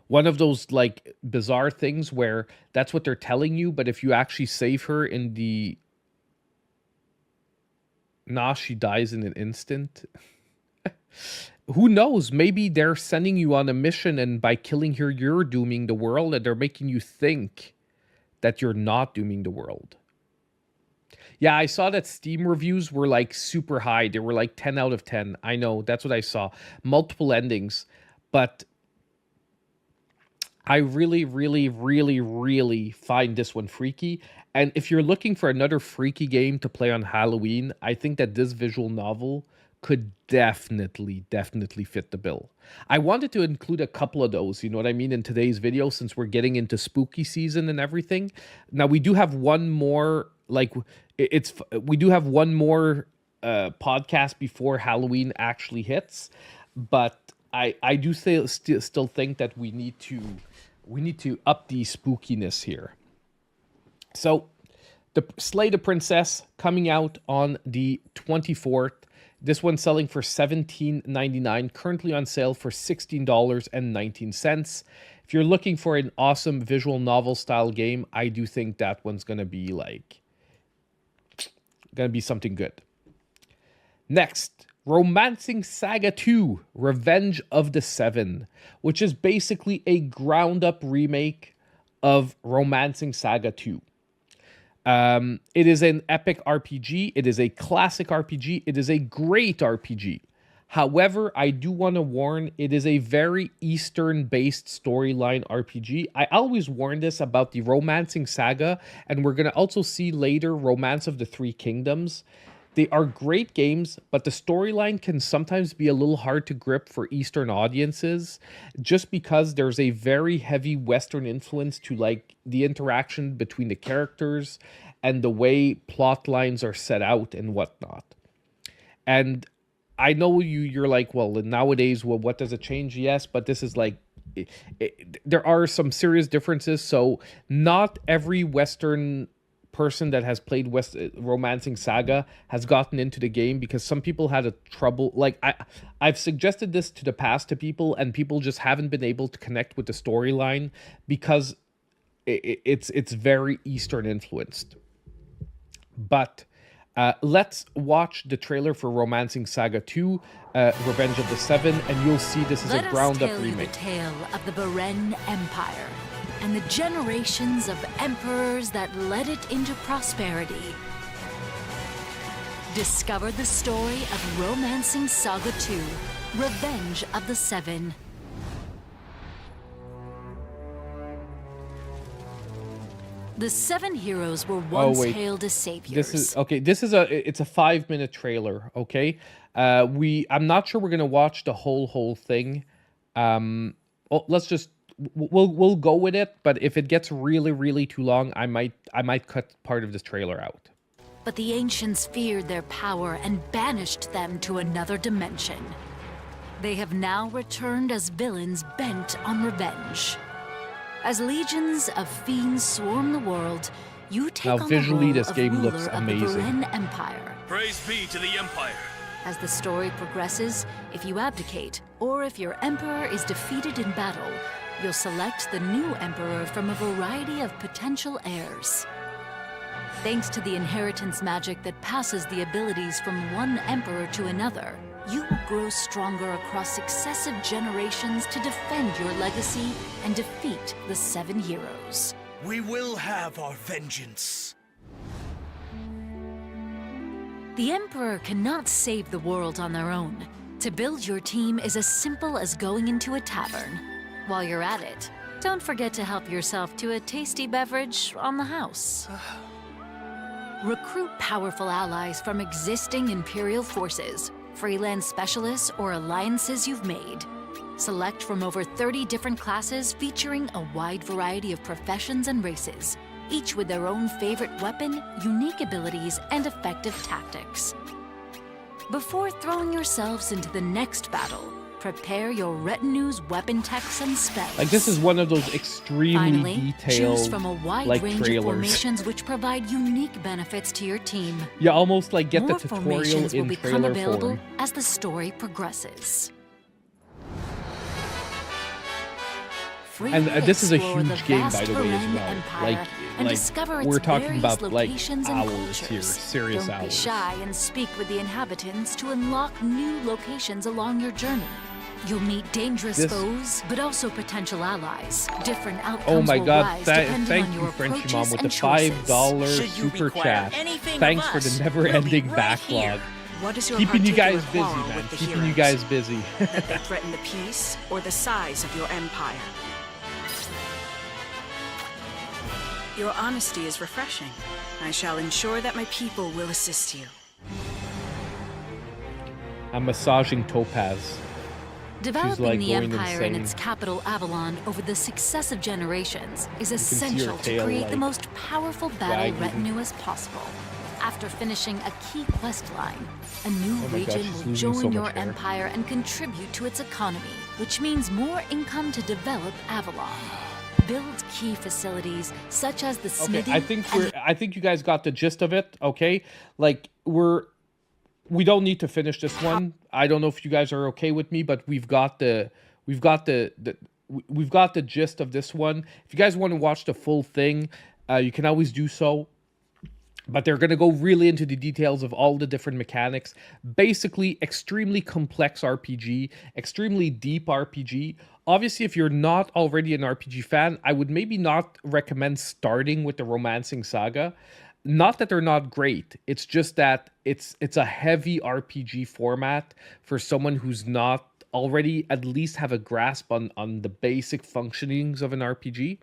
one of those like bizarre things where that's what they're telling you, but if you actually save her in the... Nah, she dies in an instant. who knows? Maybe they're sending you on a mission, and by killing her, you're dooming the world, and they're making you think that you're not dooming the world. Yeah, I saw that Steam reviews were like super high. They were like 10 out of 10. I know, that's what I saw. Multiple endings. But I really, really, really, really find this one freaky. And if you're looking for another freaky game to play on Halloween, I think that this visual novel could definitely fit the bill. I wanted to include a couple of those, you know what I mean, in today's video, since we're getting into spooky season and everything. Now, we do have one more, we do have one more podcast before Halloween actually hits, but I do still think that we need to up the spookiness here. So, the Slay the Princess coming out on the 24th. This one's selling for $17.99, currently on sale for $16.19. If you're looking for an awesome visual novel style game, I do think that one's gonna be something good. Next, Romancing Saga 2, Revenge of the Seven, which is basically a ground-up remake of Romancing Saga 2. It is an epic RPG. It is a classic RPG. It is a great RPG. However, I do want to warn, it is a very Eastern-based storyline RPG. I always warn this about the Romancing Saga, and we're going to also see later Romance of the Three Kingdoms. They are great games, but the storyline can sometimes be a little hard to grip for Eastern audiences, just because there's a very heavy Western influence to like the interaction between the characters and the way plot lines are set out and whatnot. And I know you're like, well, nowadays, well, what does it change? Yes, but this is like, there are some serious differences. So not every Western person that has played Romancing Saga has gotten into the game, because some people had a trouble. Like I've suggested this to the past to people, and people just haven't been able to connect with the storyline because it's very Eastern influenced. But let's watch the trailer for Romancing Saga 2, Revenge of the Seven, and you'll see this is a ground-up remake. Let us tell you the tale of the Beren Empire and the generations of emperors that led it into prosperity. Discover the story of Romancing Saga 2, Revenge of the Seven. The seven heroes were once hailed as saviors. It's a 5-minute trailer, okay? I'm not sure we're gonna watch the whole thing. Let's just we'll go with it, but if it gets really too long, I might cut part of this trailer out. But the ancients feared their power and banished them to another dimension. They have now returned as villains bent on revenge. As legions of fiends swarm the world, you take on visually, the this role game of looks ruler of amazing. the Beren Empire. Praise be to the Empire. As the story progresses, if you abdicate, or if your emperor is defeated in battle, you'll select the new emperor from a variety of potential heirs. Thanks to the inheritance magic that passes the abilities from one emperor to another, you will grow stronger across successive generations to defend your legacy and defeat the seven heroes. We will have our vengeance. The Emperor cannot save the world on their own. To build your team is as simple as going into a tavern. While you're at it, don't forget to help yourself to a tasty beverage on the house. Recruit powerful allies from existing Imperial forces, freelance specialists, or alliances you've made. Select from over 30 different classes featuring a wide variety of professions and races, each with their own favorite weapon, unique abilities, and effective tactics. Before throwing yourselves into the next battle, prepare your retinue's weapon techs and spells. Like, this is one of those extremely detailed, choose from a wide range trailers. of formations which provide unique benefits to your team. You almost like get More the tutorial formations will in become trailer available form. as the story progresses. freely this is a explore the huge game, by vast the way, as Varan well. Empire and Like discover we're its talking various about like locations and hours cultures. here, serious Don't be hours. shy and speak with the inhabitants to unlock new locations along your journey. You'll meet dangerous foes, but also potential allies. Different outcomes Oh my will God! rise depending Thank on you, your Frenchy approaches Mom, with the and choices. $5 super chat. Thanks for the never-ending backlog. What is your Keeping you guys particular busy, quarrel man. with the Keeping you heroes? guys busy. That they threaten the peace or the size of your empire? Your honesty is refreshing. I shall ensure that my people will assist you. I'm massaging Topaz. Developing like the going Empire in insane. its capital Avalon over the successive generations is see her essential to tail, create the like, most powerful battle wagging. retinue as possible. After finishing a key quest line, a new Oh my gosh, region she's will losing so join much your hair. empire and contribute to its economy, which means more income to develop Avalon. Build key facilities such as the Okay, smithy I think you guys got the gist of it. Okay, like we don't need to finish this one. I don't know if you guys are okay with me, but we've got the gist of this one. If you guys want to watch the full thing, you can always do so. But they're going to go really into the details of all the different mechanics. Basically, extremely complex RPG, extremely deep RPG. Obviously, if you're not already an RPG fan, I would maybe not recommend starting with the Romancing Saga. Not that they're not great. It's just that it's a heavy RPG format for someone who's not already at least have a grasp on the basic functionings of an RPG.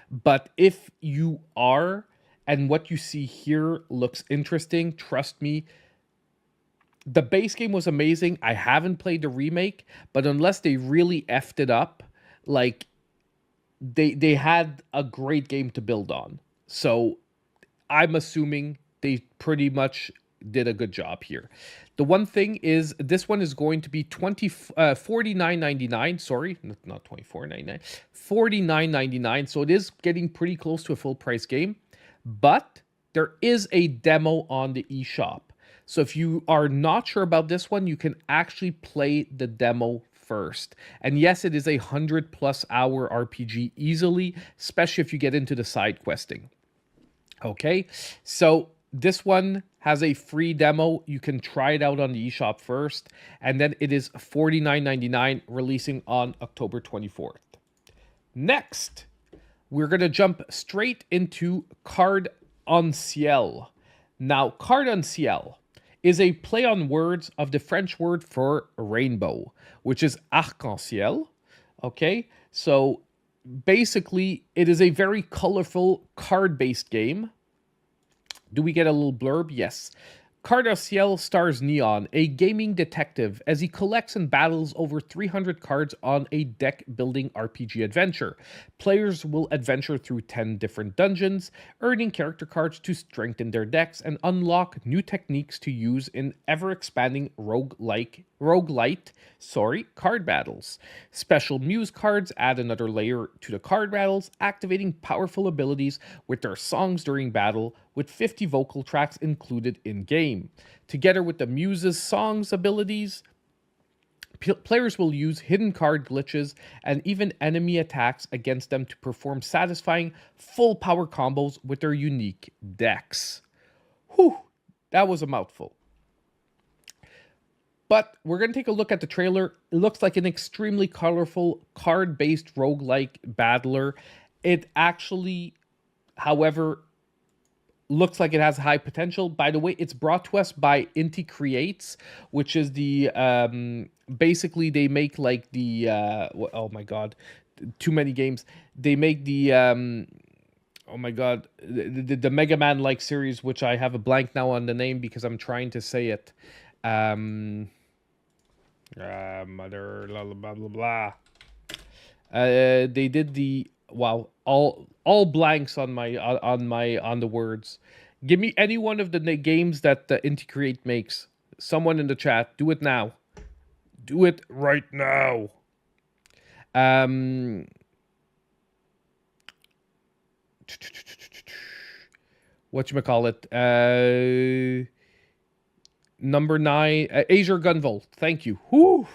But if you are, and what you see here looks interesting, trust me, the base game was amazing. I haven't played the remake, but unless they really effed it up, like they had a great game to build on. So I'm assuming they pretty much did a good job here. The one thing is, this one is going to be $49.99. Sorry, not $24.99. $49.99. So it is getting pretty close to a full price game. But there is a demo on the eShop. So if you are not sure about this one, you can actually play the demo first. And yes, it is a 100+ hour RPG easily, especially if you get into the side questing. Okay, so this one has a free demo. You can try it out on the eShop first. And then it is $49.99, releasing on October 24th. Next, we're going to jump straight into Card-en-Ciel. Now, Card-en-Ciel is a play on words of the French word for rainbow, which is arc-en-ciel. Okay, so basically, it is a very colorful card-based game. Do we get a little blurb? Yes. Card-en-Ciel stars Neon, a gaming detective, as he collects and battles over 300 cards on a deck-building RPG adventure. Players will adventure through 10 different dungeons, earning character cards to strengthen their decks and unlock new techniques to use in ever-expanding roguelite card battles. Special muse cards add another layer to the card battles, activating powerful abilities with their songs during battle, with 50 vocal tracks included in-game. Together with the muse's songs abilities, players will use hidden card glitches and even enemy attacks against them to perform satisfying full power combos with their unique decks. Whew, that was a mouthful. But we're going to take a look at the trailer. It looks like an extremely colorful card-based roguelike battler. It actually, however, looks like it has high potential. By the way, it's brought to us by Inti Creates, which is the basically they make like the oh my god, too many games. They make the oh my god, the Mega Man like series, which I have a blank now on the name because I'm trying to say it. Mother blah blah blah blah. They did the wow, all blanks on the words. Give me any one of the games that the Inti Create makes. Someone in the chat, do it now. Do it right now. Whatchamacallit? Number 9, Azure Gunvolt. Thank you. Whew.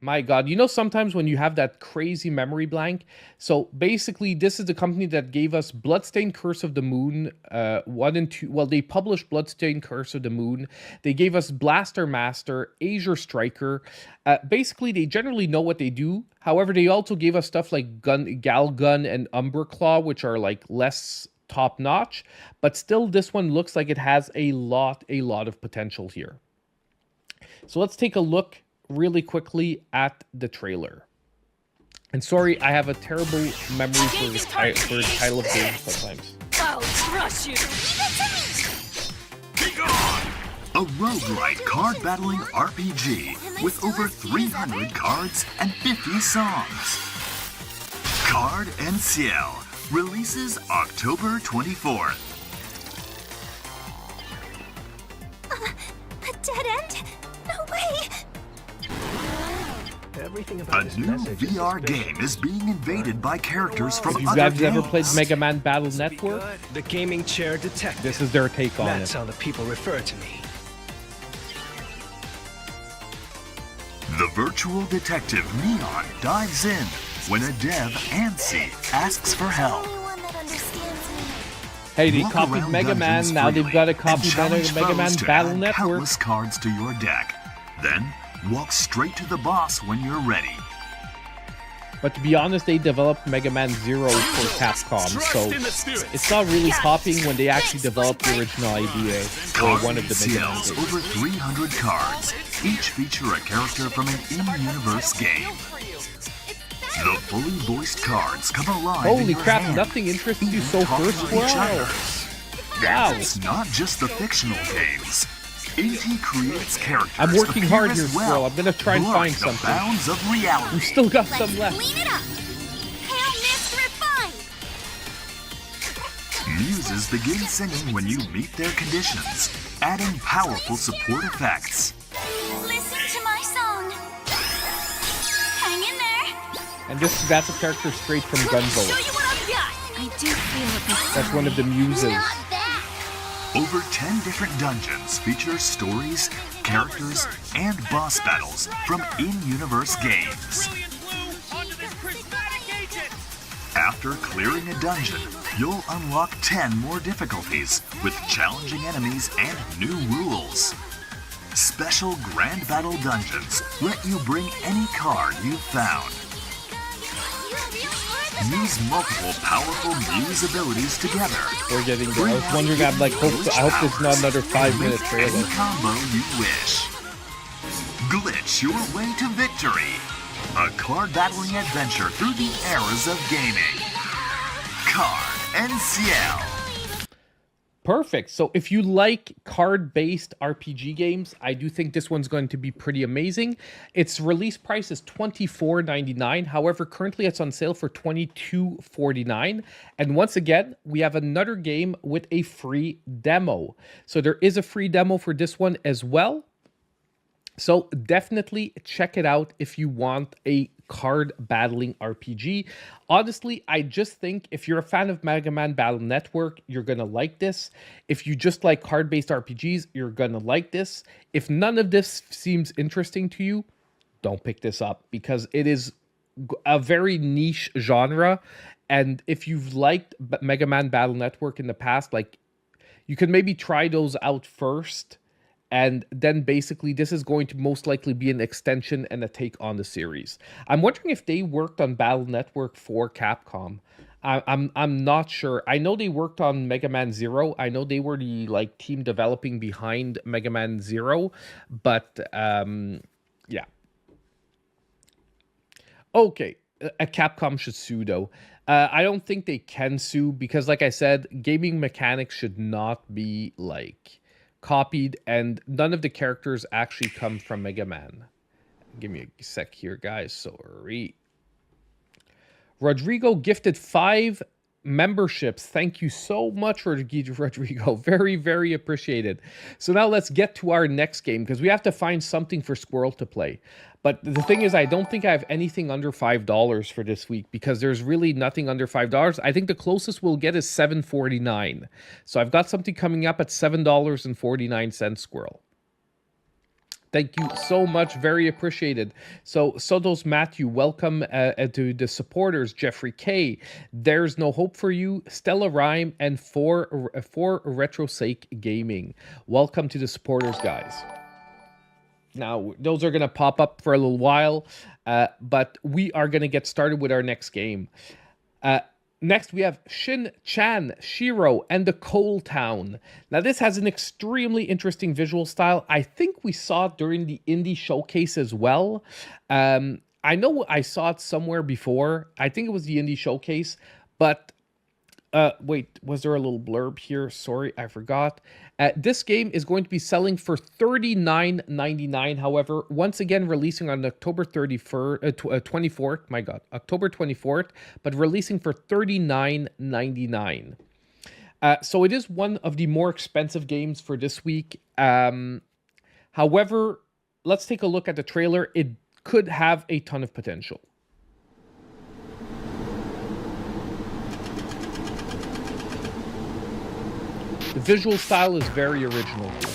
My God, you know, sometimes when you have that crazy memory blank. So basically, this is the company that gave us Bloodstained Curse of the Moon 1 and 2. Well, they published Bloodstained Curse of the Moon. They gave us Blaster Master, Azure Striker. Basically, they generally know what they do. However, they also gave us stuff like Gal Gun and Umber Claw, which are like less top notch. But still, this one looks like it has a lot of potential here. So let's take a look really quickly at the trailer. And sorry, I have a terrible memory for the title of games sometimes. I'll crush you. A roguelike card battling RPG with over 300 cards and 50 songs. Card-en-Ciel releases October 24th. A dead end? No way! A new VR game is being invaded by characters from If you other guys games. ever played Mega Man Battle Network, The gaming chair detective. this is their take on That's it. how the people refer to me. The virtual detective Neon dives in when a dev, Ansi, asks for help. Hey, they Walk copied around Mega Man, dungeons now they've freely got to and copy challenge Mega Man foes to Battle add Network. countless cards to your deck. Then, walk straight to the boss when you're ready. But to be honest, they developed Mega Man Zero for Capcom, so it's not really copying when they actually developed the original idea or one of the Mega Man Card-en-Ciel's games. over 300 cards, each feature a character from an in-universe game. The fully voiced cards come alive in Holy your crap, hand, nothing interested you even so talk first? to each other. Wow. And it's not just the fictional games. Inti creates characters. I'm working appear hard as here, well, Squirrel. I'm gonna try and blurring find the something. bounds of reality. We've still got some left. Clean it up! Hail Mist Refine! Muses begin singing when you meet their conditions, adding powerful support effects. Listen to my song! Hang in there! And that's a character straight from Show Gunvolt. you what I've got! I do feel a bit That's one of the muses. Not bad! Over 10 different dungeons feature stories, characters, and boss battles from in-universe games. After clearing a dungeon, you'll unlock 10 more difficulties with challenging enemies and new rules. Special Grand Battle dungeons let you bring any card you've found. Use multiple powerful Muse abilities together. We're getting there. I was wondering, I hope it's not another 5-minute trailer. Any combo you wish. Glitch your way to victory. A card battling adventure through the eras of gaming. Card-en-Ciel. Perfect. So if you like card-based RPG games, I do think this one's going to be pretty amazing. Its release price is $24.99. However, currently it's on sale for $22.49. And once again, we have another game with a free demo. So there is a free demo for this one as well. So definitely check it out if you want a card battling RPG. Honestly, I just think if you're a fan of Mega Man Battle Network, you're going to like this. If you just like card-based RPGs, you're going to like this. If none of this seems interesting to you, don't pick this up because it is a very niche genre. And if you've liked Mega Man Battle Network in the past, like you could maybe try those out first. And then basically this is going to most likely be an extension and a take on the series. I'm wondering if they worked on Battle Network for Capcom. I'm not sure. I know they worked on Mega Man Zero. I know they were the team developing behind Mega Man Zero, but yeah. Okay, a Capcom should sue though. I don't think they can sue because, like I said, gaming mechanics should not be copied, and none of the characters actually come from Mega Man. Give me a sec here, guys. Sorry. Rodrigo gifted 5 memberships. Thank you so much, Rodrigo. Very, very appreciated. So now let's get to our next game because we have to find something for Squirrel to play. But the thing is, I don't think I have anything under $5 for this week because there's really nothing under $5. I think the closest we'll get is $7.49. So I've got something coming up at $7.49, Squirrel. Thank you so much. Very appreciated. So, Sotos Matthew, welcome to the supporters. Jeffrey K. There's No Hope for You, Stella Rhyme, and for Retrosake Gaming. Welcome to the supporters, guys. Now, those are going to pop up for a little while, but we are going to get started with our next game. Next, we have Shin, Chan, Shiro, and the Coal Town. Now, this has an extremely interesting visual style. I think we saw it during the indie showcase as well. I know I saw it somewhere before. I think it was the indie showcase, but wait, was there a little blurb here? Sorry, I forgot. This game is going to be selling for $39.99. However, once again, releasing on October 24th. My God, October 24th, but releasing for $39.99. So it is one of the more expensive games for this week. However, let's take a look at the trailer. It could have a ton of potential. The visual style is very original here.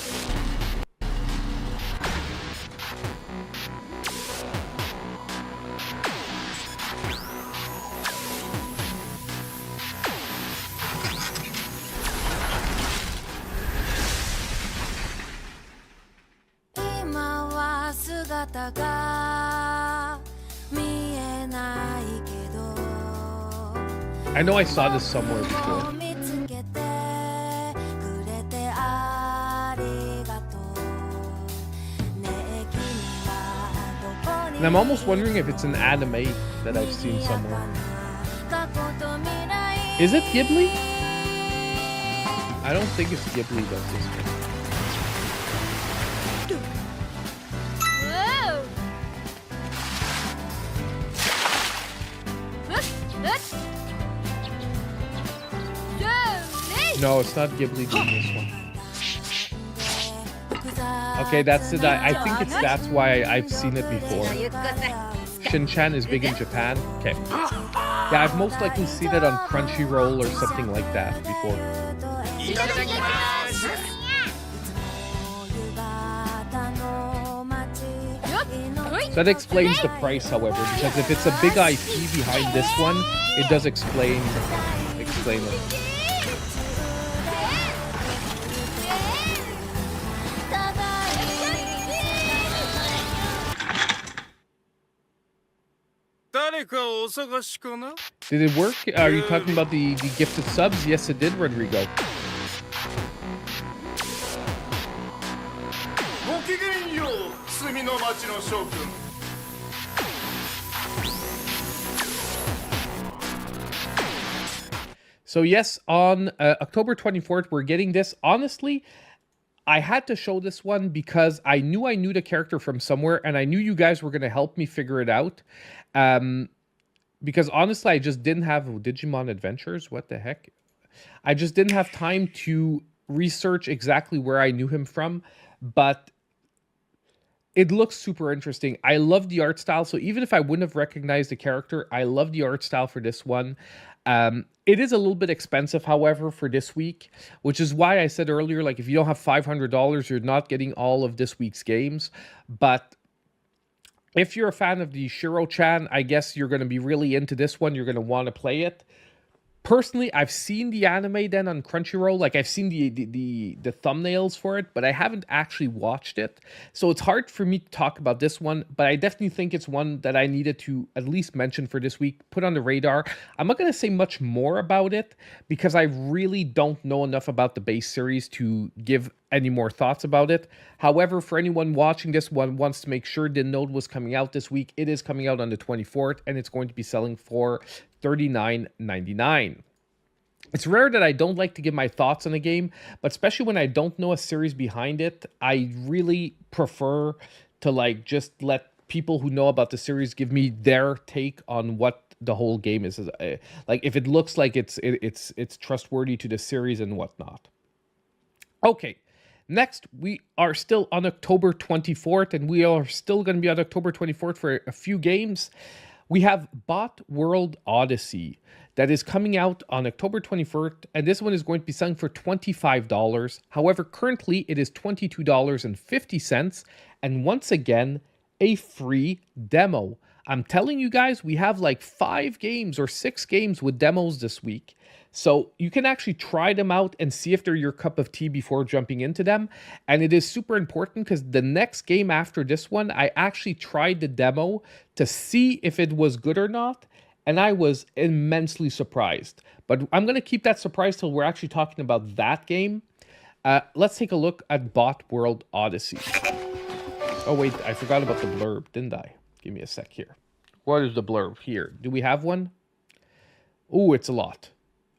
I know I saw this somewhere before. And I'm almost wondering if it's an anime that I've seen somewhere. Is it Ghibli? I don't think it's Ghibli that does this one. No, it's not Ghibli doing this one. Okay, that's it. I think that's why I've seen it before. Shin-chan is big in Japan. Okay. Yeah, I've most likely seen it on Crunchyroll or something like that before. So that explains the price, however, because if it's a big IP behind this one, it does explain it. Did it work? Are you talking about the gifted subs? Yes, it did, Rodrigo. So yes, on October 24th, we're getting this. Honestly, I had to show this one because I knew the character from somewhere, and I knew you guys were going to help me figure it out. Because honestly, I just didn't have Digimon Adventures. What the heck? I just didn't have time to research exactly where I knew him from, but it looks super interesting. I love the art style, so even if I wouldn't have recognized the character, I love the art style for this one. It is a little bit expensive, however, for this week, which is why I said earlier, like, if you don't have $500, you're not getting all of this week's games. But if you're a fan of the Shiro-chan, I guess you're going to be really into this one. You're going to want to play it. Personally, I've seen the anime then on Crunchyroll. Like, I've seen the thumbnails for it, but I haven't actually watched it. So it's hard for me to talk about this one, but I definitely think it's one that I needed to at least mention for this week, put on the radar. I'm not going to say much more about it because I really don't know enough about the base series to give any more thoughts about it. However, for anyone watching this one wants to make sure the node was coming out this week, it is coming out on the 24th, and it's going to be selling for $39.99. It's rare that I don't like to give my thoughts on a game, but especially when I don't know a series behind it, I really prefer to like just let people who know about the series give me their take on what the whole game is. Like if it looks like it's trustworthy to the series and whatnot. Okay. Next, we are still on October 24th, and we are still going to be on October 24th for a few games. We have Botworld Odyssey that is coming out on October 21st, and this one is going to be selling for $25. However, currently it is $22.50, and once again, a free demo. I'm telling you guys, we have like 5 games or 6 games with demos this week. So you can actually try them out and see if they're your cup of tea before jumping into them. And it is super important because the next game after this one, I actually tried the demo to see if it was good or not. And I was immensely surprised. But I'm going to keep that surprise till we're actually talking about that game. Let's take a look at Botworld Odyssey. Oh, wait, I forgot about the blurb, didn't I? Give me a sec here. What is the blurb here? Do we have one? Oh, it's a lot.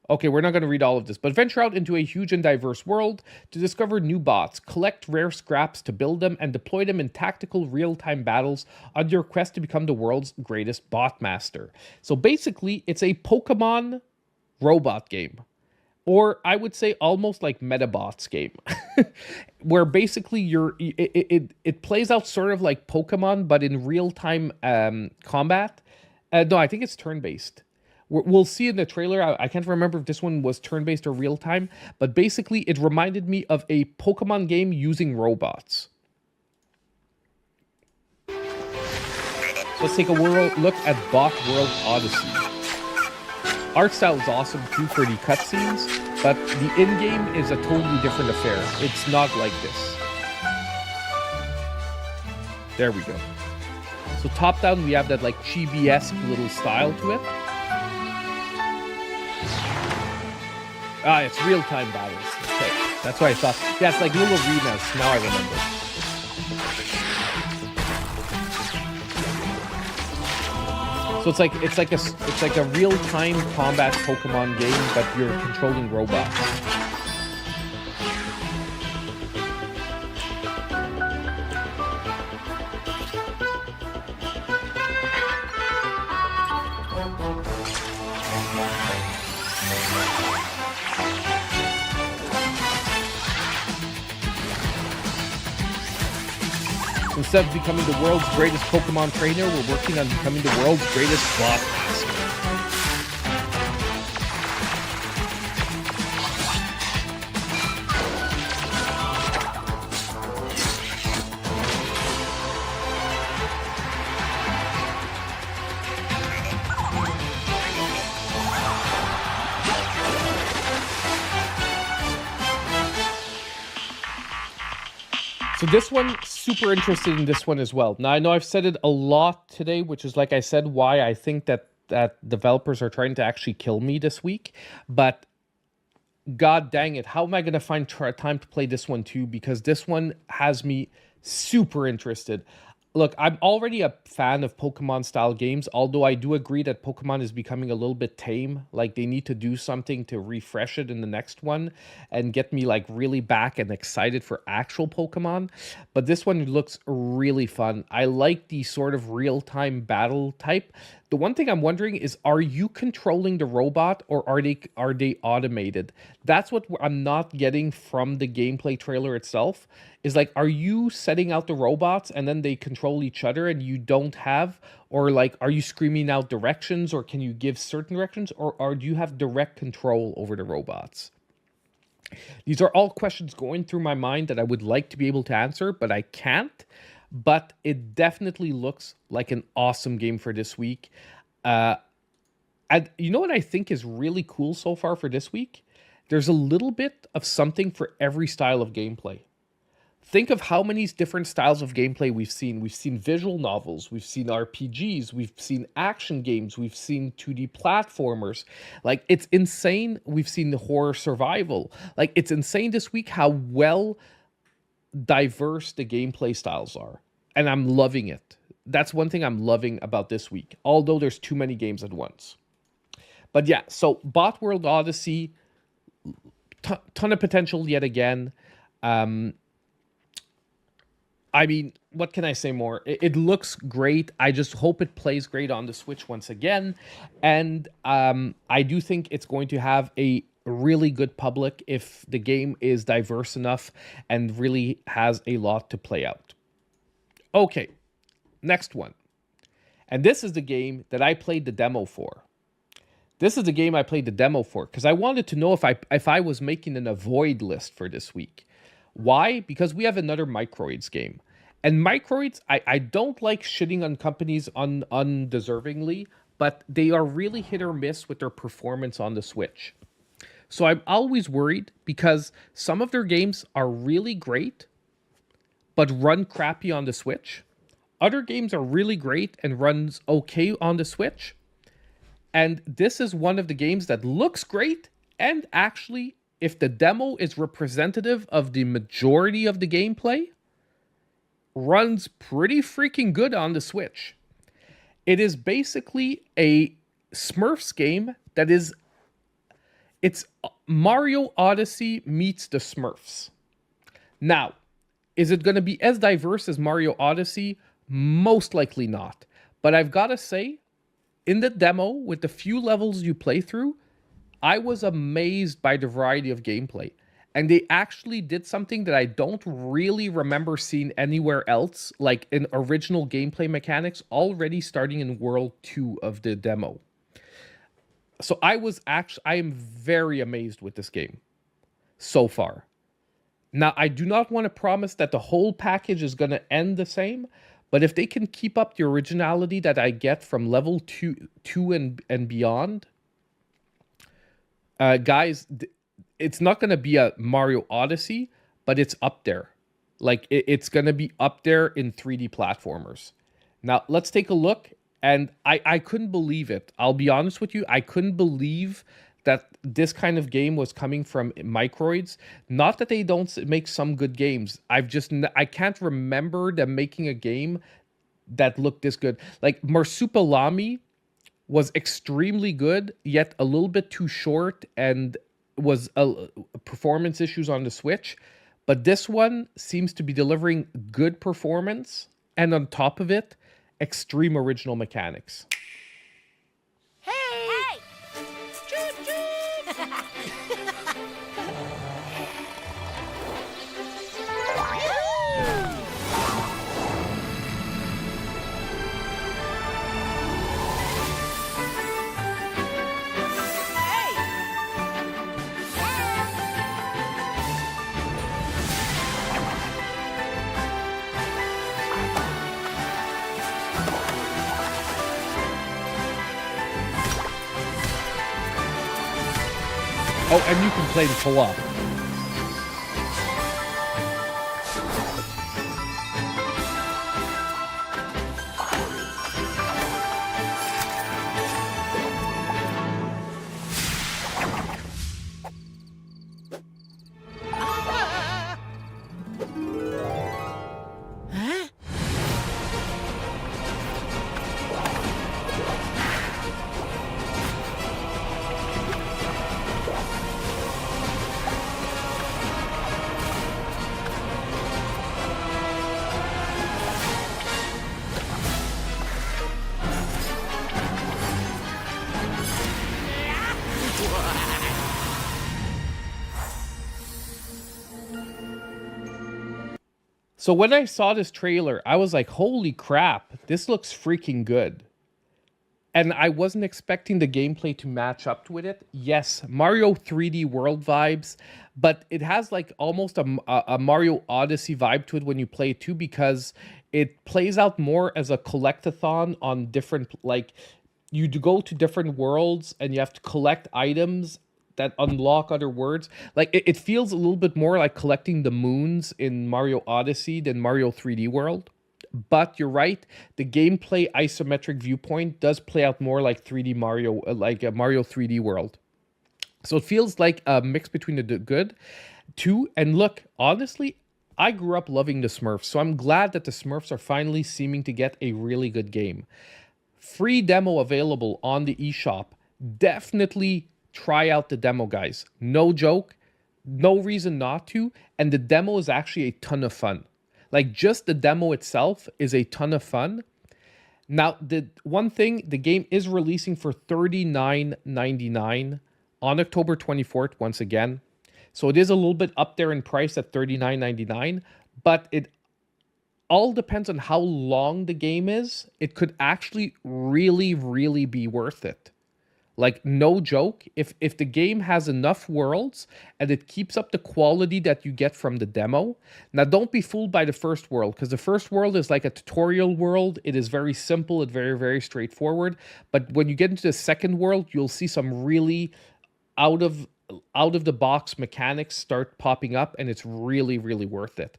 Okay, we're not going to read all of this, but venture out into a huge and diverse world to discover new bots, collect rare scraps to build them, and deploy them in tactical real-time battles on your quest to become the world's greatest bot master. So basically, it's a Pokemon robot game. Or I would say almost like Metabots game, where basically it plays out sort of like Pokemon, but in real-time combat. No, I think it's turn-based. We'll see in the trailer. I can't remember if this one was turn-based or real-time, but basically it reminded me of a Pokemon game using robots. Let's take a look at Botworld Odyssey. Art style is awesome too for the cutscenes, but the in-game is a totally different affair. It's not like this. There we go. So top-down, we have that like chibi-esque little style to it. Ah, it's real-time battles. Okay, that's what I thought. Yeah, it's like little arenas. Now I remember. So it's like a real-time combat Pokemon game, but you're controlling robots. Instead of becoming the world's greatest Pokemon trainer, we're working on becoming the world's greatest bot master. So this one, super interested in this one as well. Now, I know I've said it a lot today, which is, like I said, why I think that developers are trying to actually kill me this week. But god dang it, how am I going to find time to play this one too? Because this one has me super interested. Look, I'm already a fan of Pokemon-style games, although I do agree that Pokemon is becoming a little bit tame. Like, they need to do something to refresh it in the next one and get me, like, really back and excited for actual Pokemon. But this one looks really fun. I like the sort of real-time battle type. The one thing I'm wondering is, are you controlling the robot or are they automated? That's what I'm not getting from the gameplay trailer itself. Is like, are you setting out the robots and then they control each other and you don't have, or like, are you screaming out directions or can you give certain directions, or do you have direct control over the robots? These are all questions going through my mind that I would like to be able to answer, but I can't. But it definitely looks like an awesome game for this week. And you know what I think is really cool so far for this week? There's a little bit of something for every style of gameplay. Think of how many different styles of gameplay we've seen. We've seen visual novels, we've seen RPGs, we've seen action games, we've seen 2D platformers. Like, it's insane. We've seen the horror survival. Like, it's insane this week how well diverse the gameplay styles are, and I'm loving it. That's one thing I'm loving about this week, although there's too many games at once. But yeah, so Botworld Odyssey, ton of potential yet again. I mean, what can I say more? It looks great. I just hope it plays great on the Switch once again, and I do think it's going to have a really good public if the game is diverse enough and really has a lot to play out. Okay, next one. And this is the game that I played the demo for. This is the game I played the demo for because I wanted to know if I was making an avoid list for this week. Why? Because we have another Microids game. And Microids, I don't like shitting on companies undeservingly, but they are really hit or miss with their performance on the Switch. So I'm always worried because some of their games are really great, but run crappy on the Switch. Other games are really great and runs okay on the Switch. And this is one of the games that looks great, and actually, if the demo is representative of the majority of the gameplay, runs pretty freaking good on the Switch. It is basically a Smurfs game that is... It's Mario Odyssey meets the Smurfs. Now, is it going to be as diverse as Mario Odyssey? Most likely not. But I've got to say, in the demo, with the few levels you play through, I was amazed by the variety of gameplay. And they actually did something that I don't really remember seeing anywhere else, like in original gameplay mechanics, already starting in World 2 of the demo. So I am very amazed with this game so far. Now, I do not want to promise that the whole package is going to end the same, but if they can keep up the originality that I get from level 2 and beyond, guys, it's not going to be a Mario Odyssey, but it's up there. Like, it's going to be up there in 3D platformers. Now, let's take a look. And I couldn't believe it. I'll be honest with you. I couldn't believe that this kind of game was coming from Microids. Not that they don't make some good games. I can't remember them making a game that looked this good. Like Marsupilami was extremely good, yet a little bit too short and was performance issues on the Switch. But this one seems to be delivering good performance. And on top of it, extreme original mechanics. Hey! Oh, and you can play the co-op. So when I saw this trailer, I was like, holy crap, this looks freaking good. And I wasn't expecting the gameplay to match up with it. Yes, Mario 3D World vibes, but it has like almost a Mario Odyssey vibe to it when you play it too, because it plays out more as a collectathon on different, like, you go to different worlds and you have to collect items that unlock other words. Like, it feels a little bit more like collecting the moons in Mario Odyssey than Mario 3D World. But you're right, the gameplay isometric viewpoint does play out more like 3D Mario, like a Mario 3D World. So it feels like a mix between the good two. And look, honestly, I grew up loving the Smurfs, so I'm glad that the Smurfs are finally seeming to get a really good game. Free demo available on the eShop. Definitely try out the demo, guys. No joke, no reason not to. And the demo is actually a ton of fun. Like, just the demo itself is a ton of fun. Now, the one thing, the game is releasing for $39.99 on October 24th, once again. So it is a little bit up there in price at $39.99, but it all depends on how long the game is. It could actually really, really be worth it. Like, no joke, if the game has enough worlds and it keeps up the quality that you get from the demo. Now, don't be fooled by the first world, because the first world is like a tutorial world. It is very simple and very, very straightforward. But when you get into the second world, you'll see some really out of the box mechanics start popping up, and it's really, really worth it.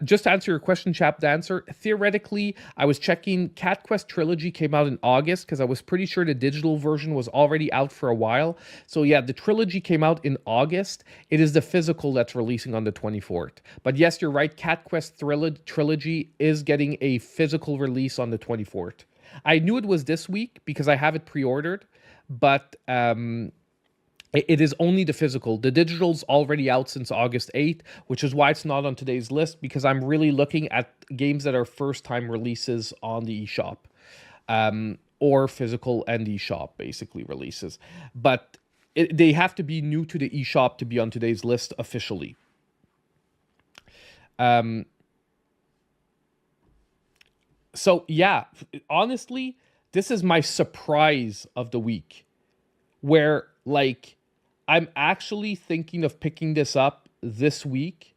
Just to answer your question, Chap Dancer, theoretically, I was checking. Cat Quest Trilogy came out in August, because I was pretty sure the digital version was already out for a while. So yeah, the trilogy came out in August. It is the physical that's releasing on the 24th. But yes, you're right, Cat Quest Trilogy is getting a physical release on the 24th. I knew it was this week because I have it pre-ordered, but it is only the physical. The digital's already out since August 8th, which is why it's not on today's list, because I'm really looking at games that are first-time releases on the eShop, or physical and eShop, basically, releases. But they have to be new to the eShop to be on today's list officially. So, yeah, honestly, this is my surprise of the week, where, like, I'm actually thinking of picking this up this week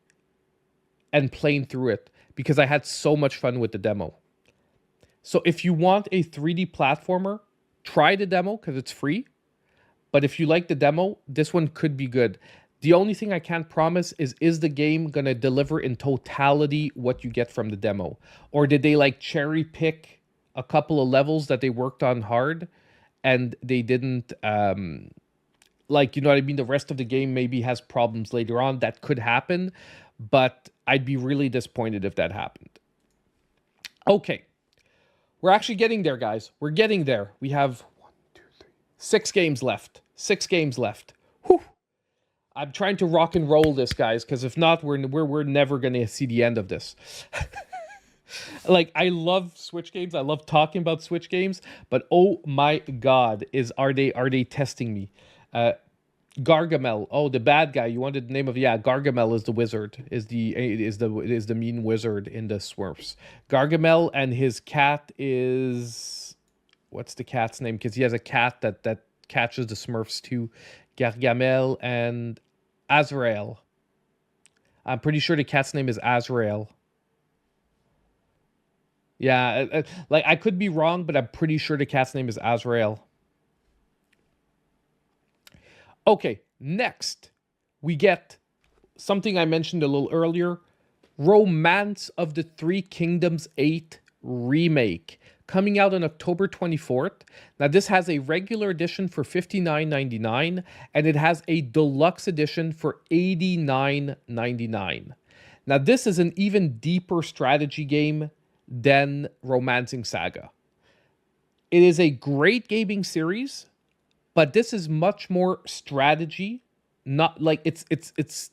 and playing through it because I had so much fun with the demo. So if you want a 3D platformer, try the demo because it's free. But if you like the demo, this one could be good. The only thing I can't promise is the game going to deliver in totality what you get from the demo? Or did they like cherry pick a couple of levels that they worked on hard and they didn't... like, you know what I mean? The rest of the game maybe has problems later on. That could happen, but I'd be really disappointed if that happened. Okay. We're actually getting there, guys. We're getting there. We have 6 games left. 6 games left. Whew. I'm trying to rock and roll this, guys, because if not, we're never going to see the end of this. Like, I love Switch games. I love talking about Switch games, but oh my God, are they testing me? Gargamel. Oh, the bad guy. You wanted the name of... Yeah, Gargamel is the wizard. Is the mean wizard in the Smurfs. Gargamel, and his cat is... What's the cat's name? Because he has a cat that catches the Smurfs too. Gargamel and Azrael. I'm pretty sure the cat's name is Azrael. Yeah, like, I could be wrong, but I'm pretty sure the cat's name is Azrael. Okay, next, we get something I mentioned a little earlier, Romance of the Three Kingdoms 8 Remake, coming out on October 24th. Now, this has a regular edition for $59.99, and it has a deluxe edition for $89.99. Now, this is an even deeper strategy game than Romancing Saga. It is a great gaming series, but this is much more strategy. Not like it's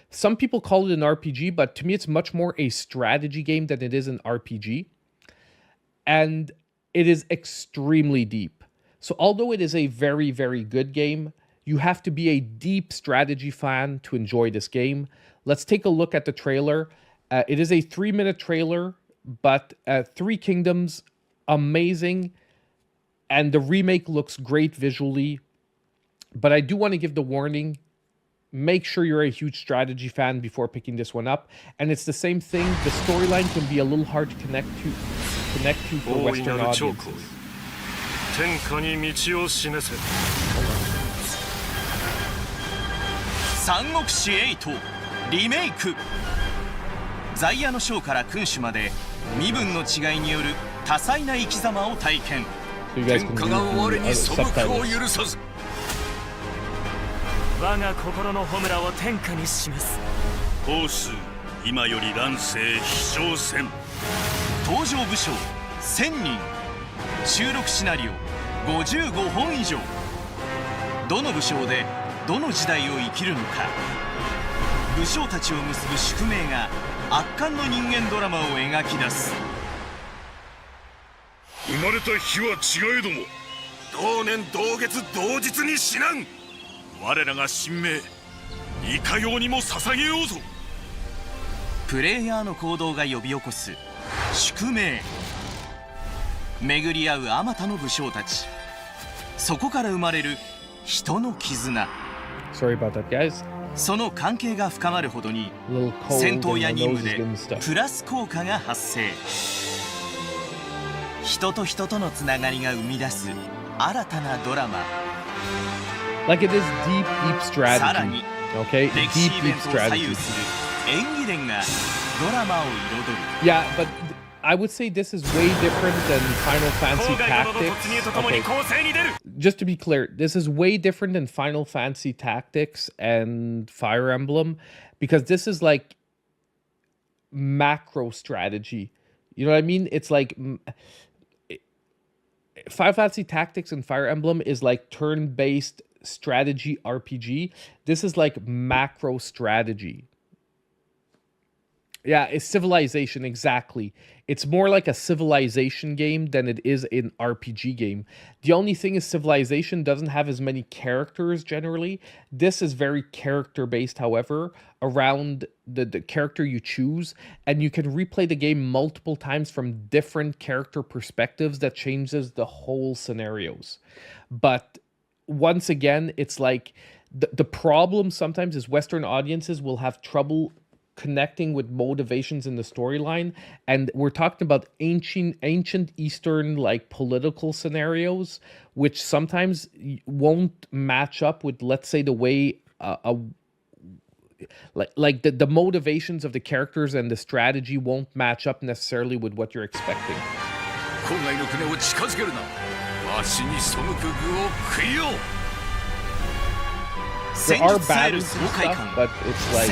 some people call it an RPG, but to me it's much more a strategy game than it is an RPG. And it is extremely deep. So although it is a very, very good game, you have to be a deep strategy fan to enjoy this game. Let's take a look at the trailer. It is a 3-minute trailer, but Three Kingdoms, amazing. And the remake looks great visually. But I do want to give the warning. Make sure you're a huge strategy fan before picking this one up. And it's the same thing. The storyline can be a little hard to connect to for Western audiences. 天下に道を示せ。三国志8リメイク。在野の将から君主まで身分の違いによる多彩な生き様を体験。天下が我に背くを許さず。我が心の炎を天下に示す。法数今より乱世飛翔戦。登場武将1000人。収録シナリオ55本以上。どの武将でどの時代を生きるのか。武将たちを結ぶ宿命が圧巻の人間ドラマを描き出す。生まれた日は違えども同年同月同日に死なん。我らが神明いかようにも捧げようぞ。プレイヤーの行動が呼び起こす宿命。巡り合うあまたの武将たち。そこから生まれる人の絆。 Sorry about that, guys. その関係が深まるほどに A little cold 戦闘や and my 任 nose 務 is で getting stuck. プラス効果が発生。人と人とのつながりが生み出す新たなドラマ。 Like it is deep, deep さらに strategy. Okay, 歴史 deep, イベン deep トを左右 strategy. する演技伝がドラマを彩る。 Yeah, but I would say this is way different than Final Fantasy Tactics. Okay. Just to be clear, this is way different than Final Fantasy Tactics and Fire Emblem because this is like macro strategy. You know what I mean? It's like Final Fantasy Tactics and Fire Emblem is like turn-based strategy RPG. This is like macro strategy. Yeah, it's Civilization, exactly. It's more like a Civilization game than it is an RPG game. The only thing is Civilization doesn't have as many characters generally. This is very character-based, however, around the character you choose, and you can replay the game multiple times from different character perspectives that changes the whole scenarios. But once again, it's like the problem sometimes is Western audiences will have trouble connecting with motivations in the storyline, and we're talking about ancient Eastern like political scenarios, which sometimes won't match up with, let's say, the way like the motivations of the characters and the strategy won't match up necessarily with what you're expecting. There are battles and stuff, but it's like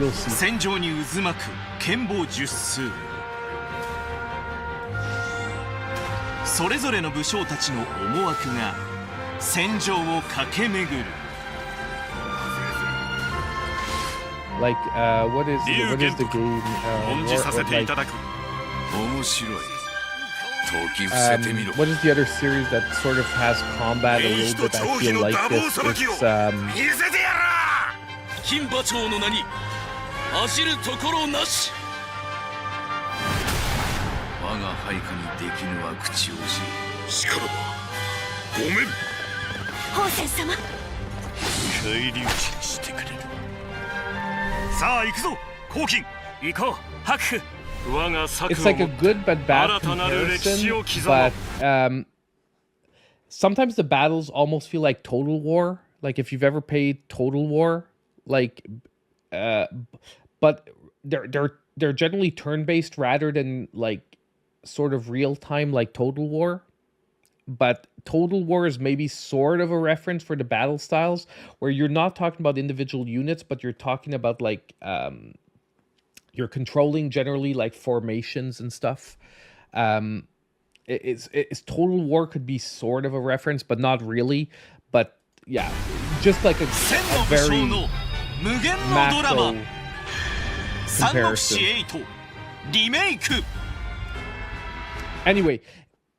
you'll see. 戦場に渦巻く剣謀術数。それぞれの武将たちの思惑が戦場を駆け巡る。 Like what is the game? 恩じさせていただく。面白い。 what is the other series that sort of has combat a little bit? I feel like this. It's 金馬長の名に走るところなし。我が配下にできぬは口惜し。しからばごめん。宝仙様。返り討ちにしてくれる。さあ行くぞ、黄金。行こう、白夫。 It's like a good but bad comparison, but sometimes the battles almost feel like Total War. Like if you've ever played Total War, like, but they're generally turn-based rather than like sort of real-time like Total War. But Total War is maybe sort of a reference for the battle styles, where you're not talking about individual units, but you're talking about like you're controlling generally like formations and stuff. It's Total War could be sort of a reference, but not really. But yeah, just like a very macro comparison. Remake. Anyway,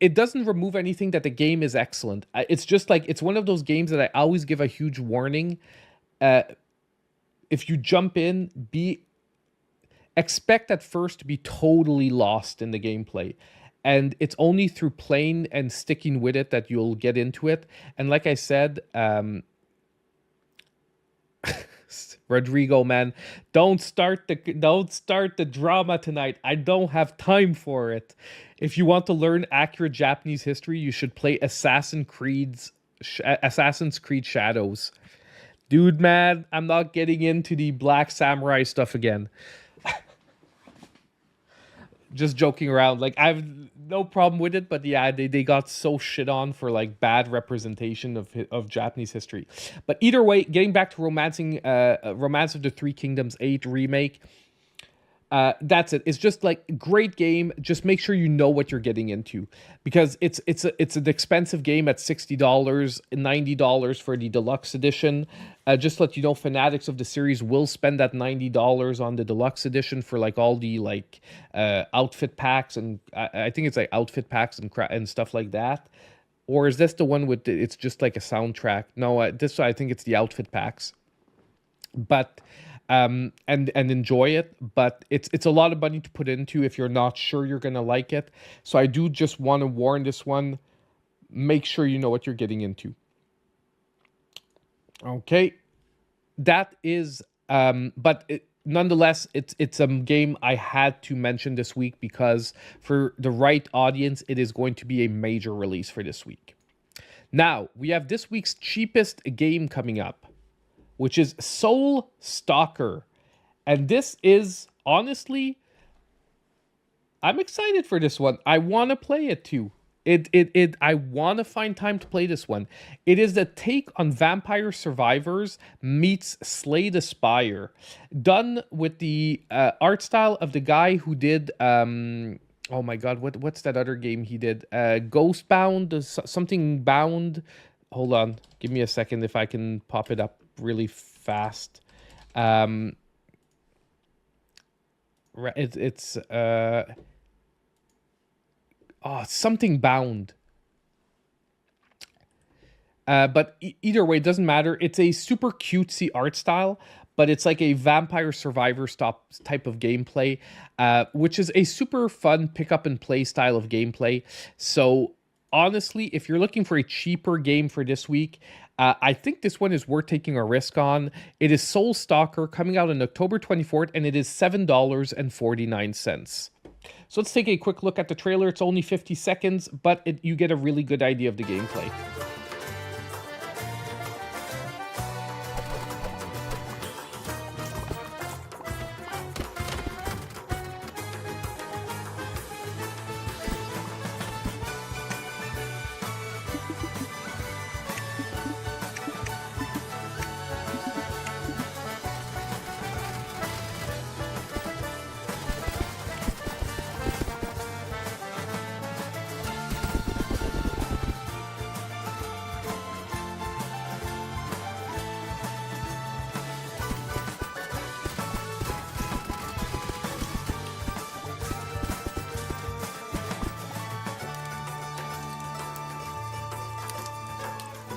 it doesn't remove anything that the game is excellent. It's just like, it's one of those games that I always give a huge warning. If you jump in, expect at first to be totally lost in the gameplay. And it's only through playing and sticking with it that you'll get into it. And like I said, Rodrigo, man, don't start the drama tonight. I don't have time for it. If you want to learn accurate Japanese history, you should play Assassin's Creed Shadows. Dude, man, I'm not getting into the Black Samurai stuff again. Just joking around. Like, I have no problem with it, but yeah, they got so shit on for like bad representation of Japanese history. But either way, getting back to Romance of the Three Kingdoms 8 remake, that's it. It's just like a great game. Just make sure you know what you're getting into, because it's an expensive game at $60, $90 for the deluxe edition. Just to let you know, fanatics of the series will spend that $90 on the deluxe edition for like all the like outfit packs, and I think it's like outfit packs and stuff like that. Or is this the one with it's just like a soundtrack? No, I think it's the outfit packs. But and enjoy it, but it's a lot of money to put into if you're not sure you're gonna like it. So I do just want to warn this one. make sure you know what you're getting into. Okay, that is, nonetheless, it's a game I had to mention this week because for the right audience, it is going to be a major release for this week. Now, we have this week's cheapest game coming up, which is Soul Stalker. And this is, honestly, I'm excited for this one. I want to play it too. I want to find time to play this one. It is the take on Vampire Survivors meets Slay the Spire, done with the art style of the guy who did oh my god, what's that other game he did? Ghostbound, something bound. Hold on, give me a second if I can pop it up really fast. It's something bound. But either way, it doesn't matter. It's a super cutesy art style, but it's like a Vampire Survivor type of gameplay, which is a super fun pick up and play style of gameplay. So honestly, if you're looking for a cheaper game for this week, I think this one is worth taking a risk on. It is Soul Stalker, coming out on October 24th, and it is $7.49. So let's take a quick look at the trailer. It's only 50 seconds, but you get a really good idea of the gameplay.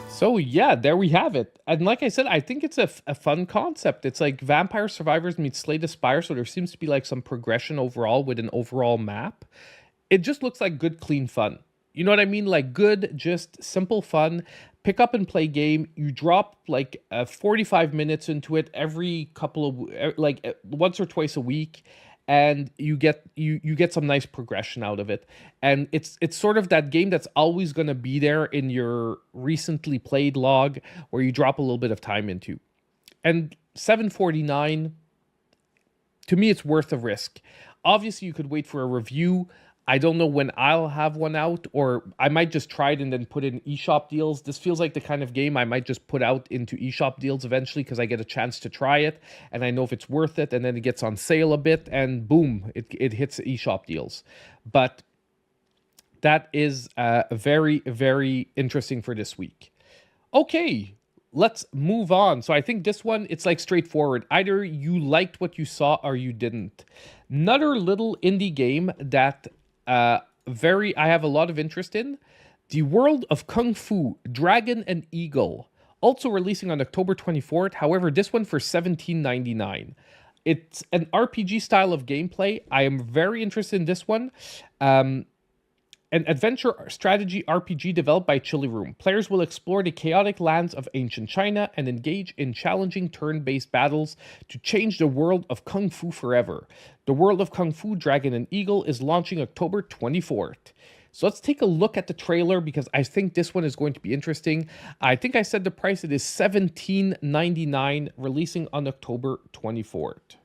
So yeah, there we have it. And like I said, I think it's a fun concept. It's like Vampire Survivors meets Slay the Spire, so there seems to be like some progression overall with an overall map. It just looks like good, clean fun. You know what I mean? Like good, just simple fun. Pick up and play game. You drop like 45 minutes into it every couple of, like once or twice a week. And you get some nice progression out of it. And it's sort of that game that's always going to be there in your recently played log where you drop a little bit of time into. And $7.49, to me, it's worth a risk. Obviously, you could wait for a review. I don't know when I'll have one out, or I might just try it and then put it in eShop deals. This feels like the kind of game I might just put out into eShop deals eventually because I get a chance to try it and I know if it's worth it, and then it gets on sale a bit and boom, it hits eShop deals. But that is very, very interesting for this week. Okay, let's move on. So I think this one, it's like straightforward. Either you liked what you saw or you didn't. Another little indie game that I have a lot of interest in. The World of KungFu, Dragon and Eagle. Also releasing on October 24th. However, this one for $17.99. It's an RPG style of gameplay. I am very interested in this one. An adventure strategy RPG developed by Chili Room. Players will explore the chaotic lands of ancient China and engage in challenging turn-based battles to change the world of Kung Fu forever. The World of Kung Fu, Dragon and Eagle is launching October 24th. So let's take a look at the trailer because I think this one is going to be interesting. I think I said the price. It is $17.99, releasing on October 24th.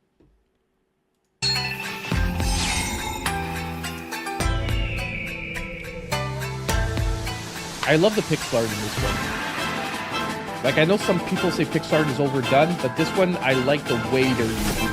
I love the pixel art in this one. Like, I know some people say pixel art is overdone, but this one, I like the way they're doing it.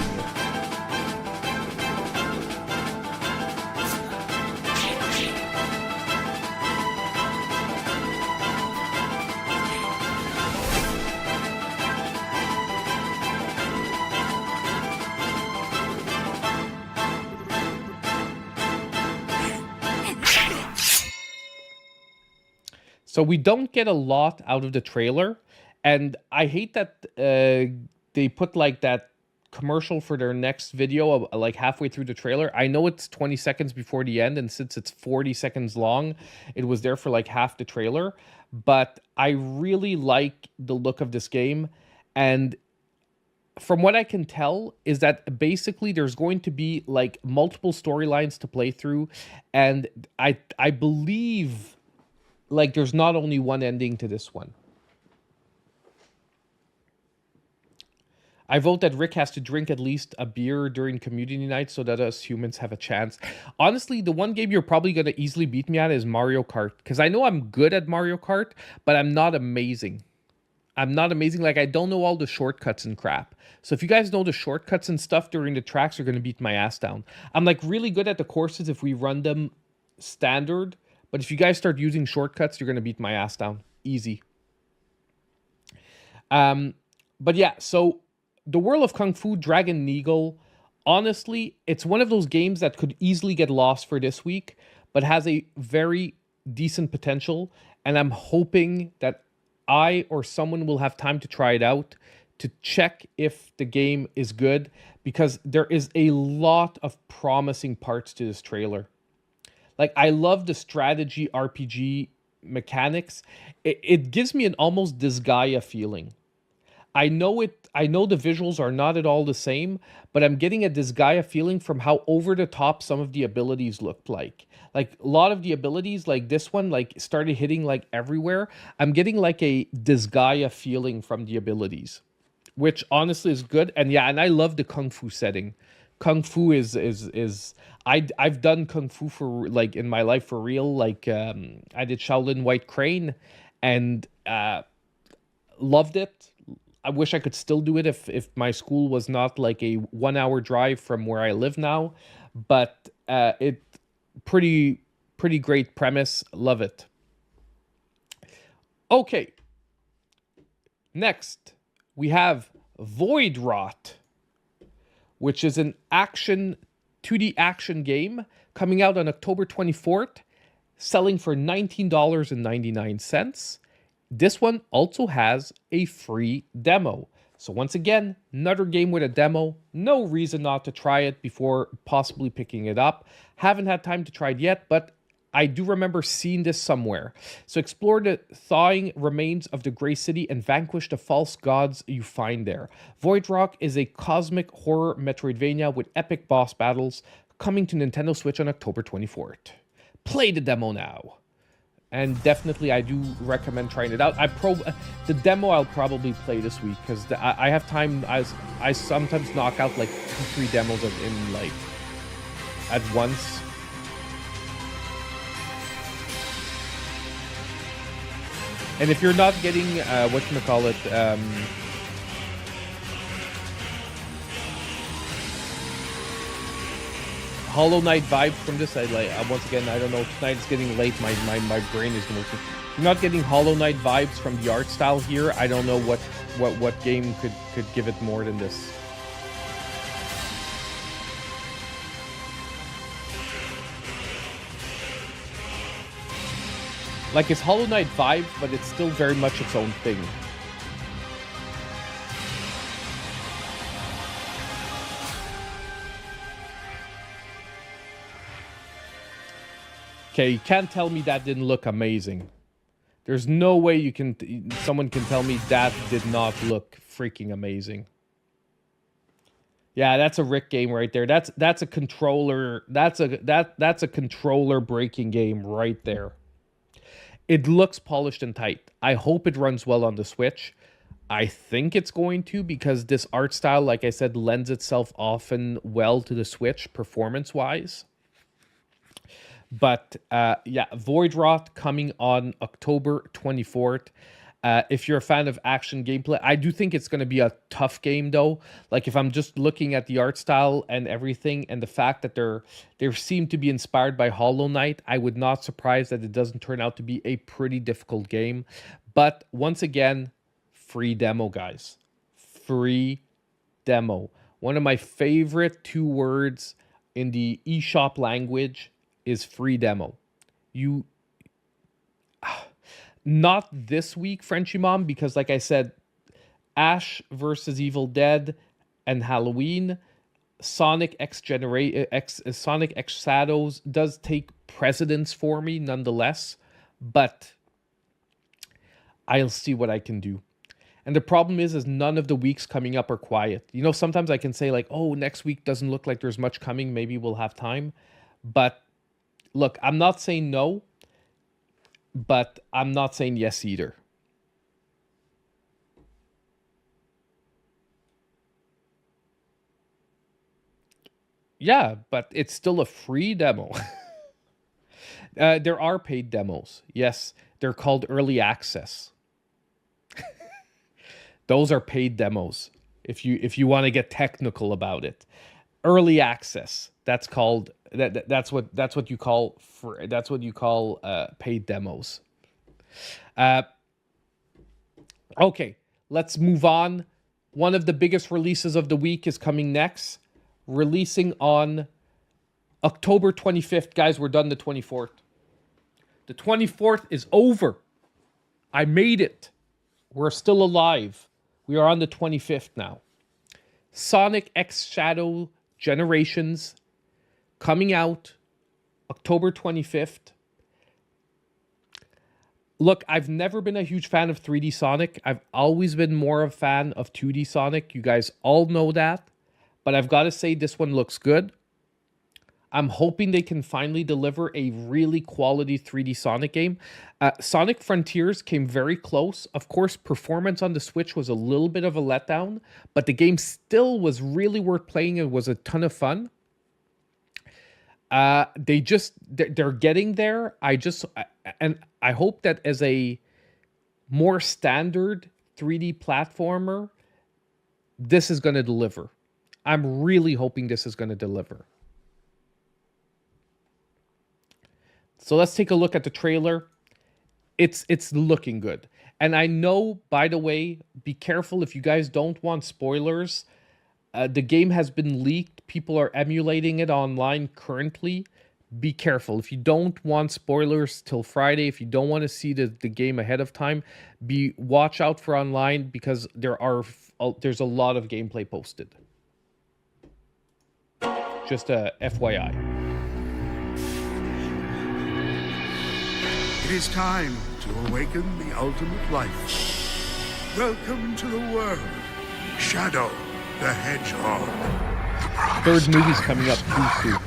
So we don't get a lot out of the trailer, and I hate that they put like that commercial for their next video, like halfway through the trailer. I know it's 20 seconds before the end, and since it's 40 seconds long, it was there for like half the trailer. But I really like the look of this game, and from what I can tell is that basically there's going to be like multiple storylines to play through, and I believe like there's not only one ending to this one. I vote that Rick has to drink at least a beer during community night so that us humans have a chance. Honestly, the one game you're probably going to easily beat me at is Mario Kart, because I know I'm good at Mario Kart, but I'm not amazing. I'm not amazing. Like, I don't know all the shortcuts and crap. So if you guys know the shortcuts and stuff during the tracks, you're going to beat my ass down. I'm like really good at the courses if we run them standard, but if you guys start using shortcuts, you're going to beat my ass down. Easy. But yeah, so the World of Kung Fu Dragon Eagle, honestly, it's one of those games that could easily get lost for this week, but has a very decent potential. And I'm hoping that I or someone will have time to try it out to check if the game is good, because there is a lot of promising parts to this trailer. Like, I love the strategy RPG mechanics. It gives me an almost Disgaea feeling. I know the visuals are not at all the same, but I'm getting a Disgaea feeling from how over the top some of the abilities looked like. Like, a lot of the abilities, like this one, like started hitting like everywhere. I'm getting like a Disgaea feeling from the abilities, which honestly is good. And yeah, and I love the Kung Fu setting. Kung Fu is I've done Kung Fu for like in my life for real. Like I did Shaolin White Crane and loved it. I wish I could still do it if my school was not like a 1 hour drive from where I live now. But it pretty great premise. Love it. Okay. Next, we have Voidwrought, which is an 2D action game coming out on October 24th, selling for $19.99. This one also has a free demo. So once again, another game with a demo. No reason not to try it before possibly picking it up. Haven't had time to try it yet, but I do remember seeing this somewhere. So explore the thawing remains of the Grey City and vanquish the false gods you find there. Voidwrought is a cosmic horror Metroidvania with epic boss battles, coming to Nintendo Switch on October 24th. Play the demo now. And definitely, I do recommend trying it out. The demo I'll probably play this week because I have time. I sometimes knock out like 2-3 demos in like at once. And if you're not getting whatchamacallit, Hollow Knight vibes from this, once again, I don't know, tonight it's getting late, my brain is working. If you're not getting Hollow Knight vibes from the art style here, I don't know what game could give it more than this. Like, it's Hollow Knight vibes, but it's still very much its own thing. Okay, you can't tell me that didn't look amazing. There's no way someone can tell me that did not look freaking amazing. Yeah, that's a Rick game right there. That's a controller. That's a controller breaking game right there. It looks polished and tight. I hope it runs well on the Switch. I think it's going to, because this art style, like I said, lends itself often well to the Switch performance-wise. But yeah, Voidwrought coming on October 24th. If you're a fan of action gameplay, I do think it's going to be a tough game, though. Like, if I'm just looking at the art style and everything, and the fact that they seem to be inspired by Hollow Knight, I would not surprise that it doesn't turn out to be a pretty difficult game. But once again, free demo, guys. Free demo. One of my favorite 2 words in the eSHOP language is free demo. Not this week, Frenchy Mom, because like I said, Ash versus Evil Dead and Halloween. Sonic X Shadows does take precedence for me nonetheless, but I'll see what I can do. And the problem is none of the weeks coming up are quiet. You know, sometimes I can say like, oh, next week doesn't look like there's much coming. Maybe we'll have time. But look, I'm not saying no, but I'm not saying yes either. Yeah, but it's still a free demo. There are paid demos. Yes, they're called early access. Those are paid demos. If you want to get technical about it, early access. That's called that's what you call paid demos. Okay, let's move on. One of the biggest releases of the week is coming next. Releasing on October 25th. Guys, we're done the 24th. The 24th is over. I made it. We're still alive. We are on the 25th now. Sonic X Shadow Generations coming out October 25th. Look, I've never been a huge fan of 3D Sonic. I've always been more of a fan of 2D Sonic. You guys all know that. But I've got to say this one looks good. I'm hoping they can finally deliver a really quality 3D Sonic game. Sonic Frontiers came very close. Of course, performance on the Switch was a little bit of a letdown, but the game still was really worth playing. It was a ton of fun. They're getting there. And I hope that as a more standard 3D platformer, this is going to deliver. I'm really hoping this is going to deliver. So let's take a look at the trailer. It's looking good. And I know, by the way, be careful if you guys don't want spoilers. The game has been leaked. People are emulating it online currently. Be careful. If you don't want spoilers till Friday, if you don't want to see the game ahead of time, watch out for online because there's a lot of gameplay posted. Just a FYI. It is time to awaken the ultimate life. Welcome to the world, Shadow the Hedgehog. Third movie's coming up too soon.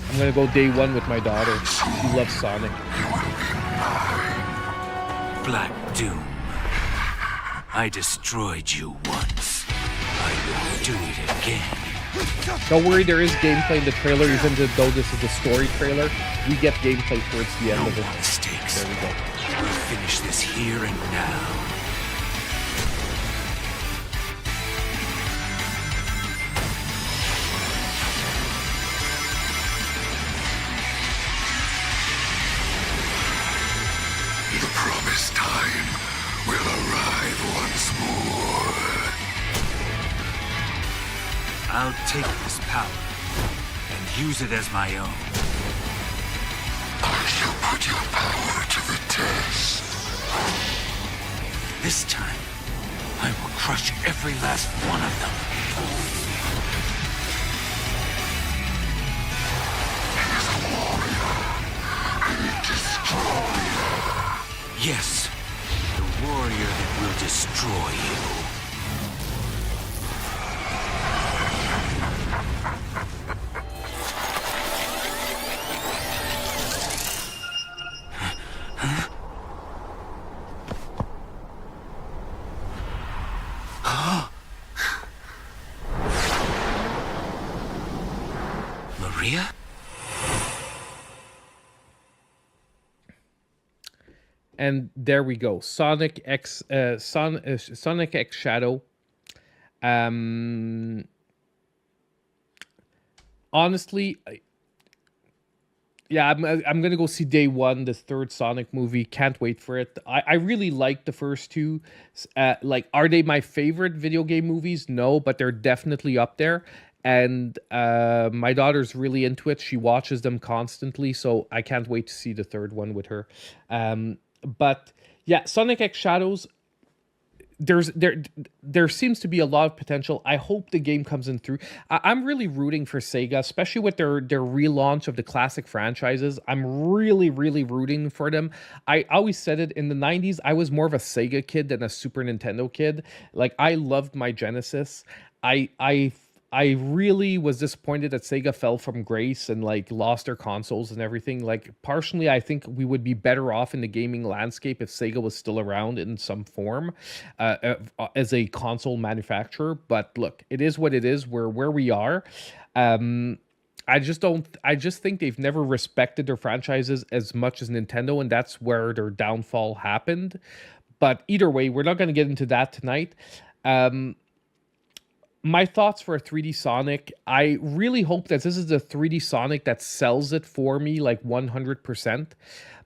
I'm gonna go day one with my daughter. She loves Sonic. Black Doom. I destroyed you once. I will do it again. Don't worry, there is gameplay in the trailer, even though this is a story trailer. We get gameplay towards the end of it. Mistakes. There we go. We'll finish this here and now. The promised time will arrive once more. I'll take this power and use it as my own. I shall put your power to the test. This time, I will crush every last one of them. He is a warrior, a destroyer. Yes, the warrior that will destroy you. Maria? And there we go. Sonic X Shadow. Honestly, yeah, I'm gonna go see day one, the third Sonic movie. Can't wait for it. I really like the first two. Are they my favorite video game movies? No, but they're definitely up there. And my daughter's really into it. She watches them constantly, so I can't wait to see the third one with her. But yeah, Sonic X Shadows, there seems to be a lot of potential. I hope the game comes in through. I'm really rooting for Sega, especially with their relaunch of the classic franchises. I'm really rooting for them. I always said it, in the 90s, I was more of a Sega kid than a Super Nintendo kid. Like, I loved my Genesis. I really was disappointed that Sega fell from grace and like lost their consoles and everything. Like, partially, I think we would be better off in the gaming landscape if Sega was still around in some form as a console manufacturer. But look, it is what it is. We're where we are. I just think they've never respected their franchises as much as Nintendo, and that's where their downfall happened. But either way, we're not going to get into that tonight. My thoughts for a 3D Sonic, I really hope that this is the 3D Sonic that sells it for me like 100%.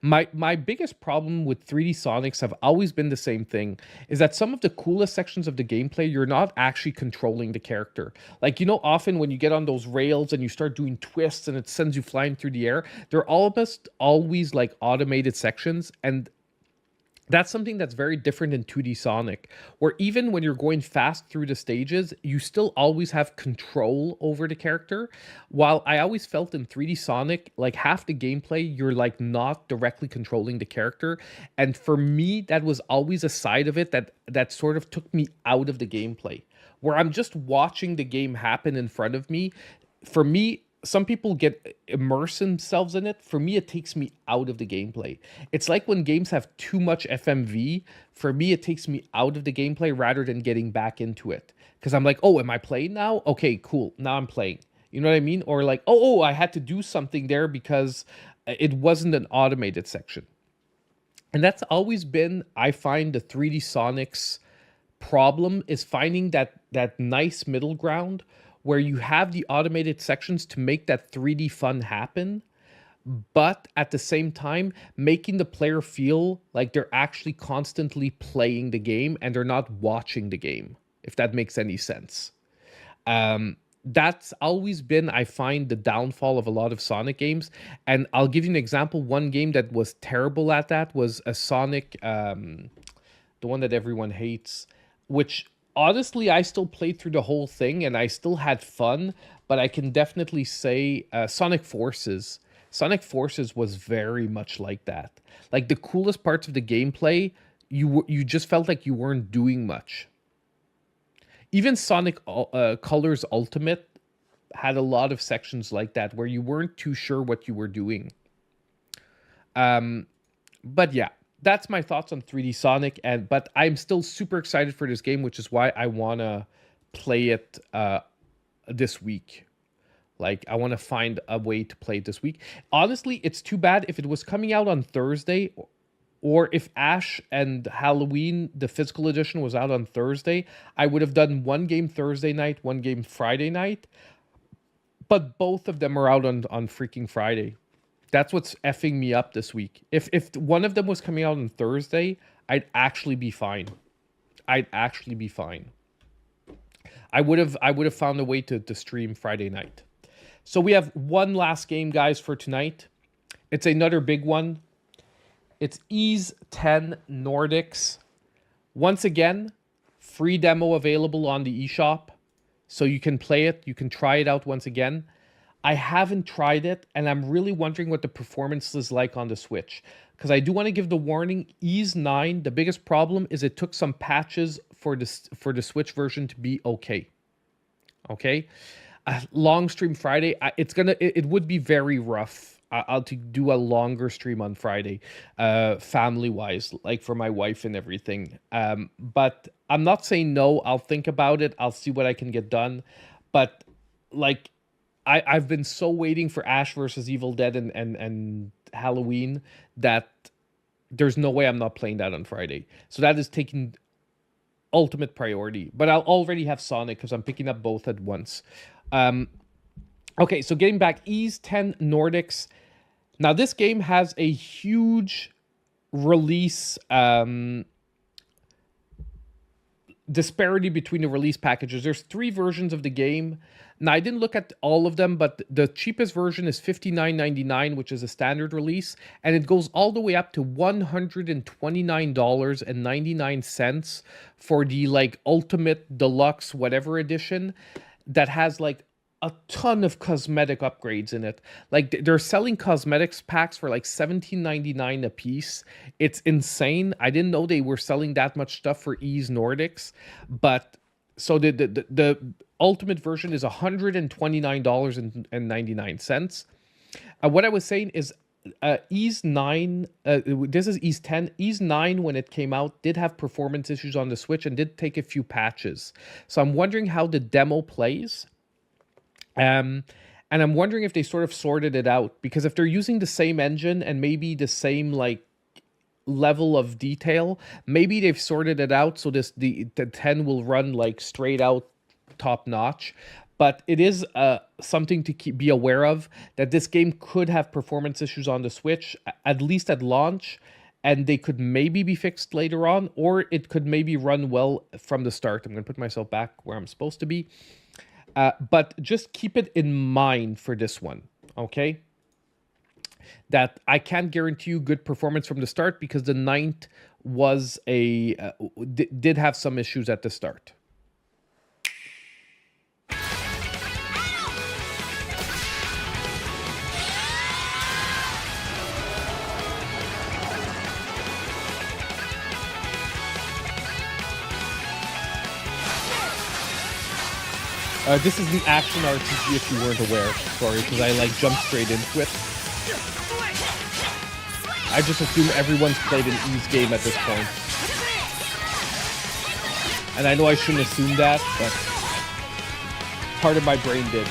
My biggest problem with 3D Sonics have always been the same thing, is that some of the coolest sections of the gameplay, you're not actually controlling the character. Like, you know, often when you get on those rails and you start doing twists and it sends you flying through the air, they're almost always like automated sections, and that's something that's very different in 2D Sonic, where even when you're going fast through the stages, you still always have control over the character. While I always felt in 3D Sonic, like half the gameplay, you're like not directly controlling the character. And for me, that was always a side of it that sort of took me out of the gameplay, where I'm just watching the game happen in front of me. For me, some people get immerse themselves in it. For me, it takes me out of the gameplay. It's like when games have too much FMV. For me, it takes me out of the gameplay rather than getting back into it. Because I'm like, oh, am I playing now? Okay, cool. Now I'm playing. You know what I mean? Or like, oh, I had to do something there because it wasn't an automated section. And that's always been, I find, the 3D Sonic's problem, is finding that nice middle ground where you have the automated sections to make that 3D fun happen, but at the same time, making the player feel like they're actually constantly playing the game and they're not watching the game, if that makes any sense. That's always been, I find, the downfall of a lot of Sonic games. And I'll give you an example. One game that was terrible at that was a Sonic, the one that everyone hates, which honestly, I still played through the whole thing and I still had fun, but I can definitely say Sonic Forces. Sonic Forces was very much like that. Like, the coolest parts of the gameplay, you just felt like you weren't doing much. Even Sonic Colors Ultimate had a lot of sections like that where you weren't too sure what you were doing. But yeah. That's my thoughts on 3D Sonic, but I'm still super excited for this game, which is why I want to play it this week. Like, I want to find a way to play it this week. Honestly, it's too bad if it was coming out on Thursday, or if Ash and Halloween, the physical edition, was out on Thursday. I would have done one game Thursday night, one game Friday night, but both of them are out on freaking Friday. That's what's effing me up this week. If one of them was coming out on Thursday, I'd actually be fine. I would have found a way to stream Friday night. So we have one last game, guys, for tonight. It's another big one. It's Ys 10 Nordics. Once again, free demo available on the eShop. So you can play it. You can try it out once again. I haven't tried it, and I'm really wondering what the performance is like on the Switch. Because I do want to give the warning, Ys 9, the biggest problem is it took some patches for the Switch version to be okay. Okay? Long stream Friday, it would be very rough. I'll do a longer stream on Friday, family-wise, like for my wife and everything. But I'm not saying no. I'll think about it. I'll see what I can get done. But, like, I've been so waiting for Ash versus Evil Dead and Halloween that there's no way I'm not playing that on Friday. So that is taking ultimate priority. But I'll already have Sonic because I'm picking up both at once. Okay, so getting back, Ys 10 Nordics. Now, this game has a huge release disparity between the release packages. There's 3 versions of the game. Now, I didn't look at all of them, but the cheapest version is $59.99, which is a standard release, and it goes all the way up to $129.99 for the like ultimate deluxe whatever edition that has like a ton of cosmetic upgrades in it. Like they're selling cosmetics packs for like $17.99 a piece. It's insane. I didn't know they were selling that much stuff for X Nordics, but so the ultimate version is $129.99. What I was saying is Ys 9, this is Ys 10. Ys 9, when it came out, did have performance issues on the Switch and did take a few patches. So I'm wondering how the demo plays. And I'm wondering if they sort of sorted it out, because if they're using the same engine and maybe the same like level of detail, maybe they've sorted it out so the 10 will run like straight out top notch. But it is something to be aware of, that this game could have performance issues on the Switch, at least at launch, and they could maybe be fixed later on, or it could maybe run well from the start. I'm going to put myself back where I'm supposed to be. But just keep it in mind for this one, okay? That I can't guarantee you good performance from the start, because the 9th was did have some issues at the start. This is an action RPG, if you weren't aware. Sorry, because I like jumped straight into it. I just assume everyone's played an Ys game at this point. And I know I shouldn't assume that, but part of my brain did.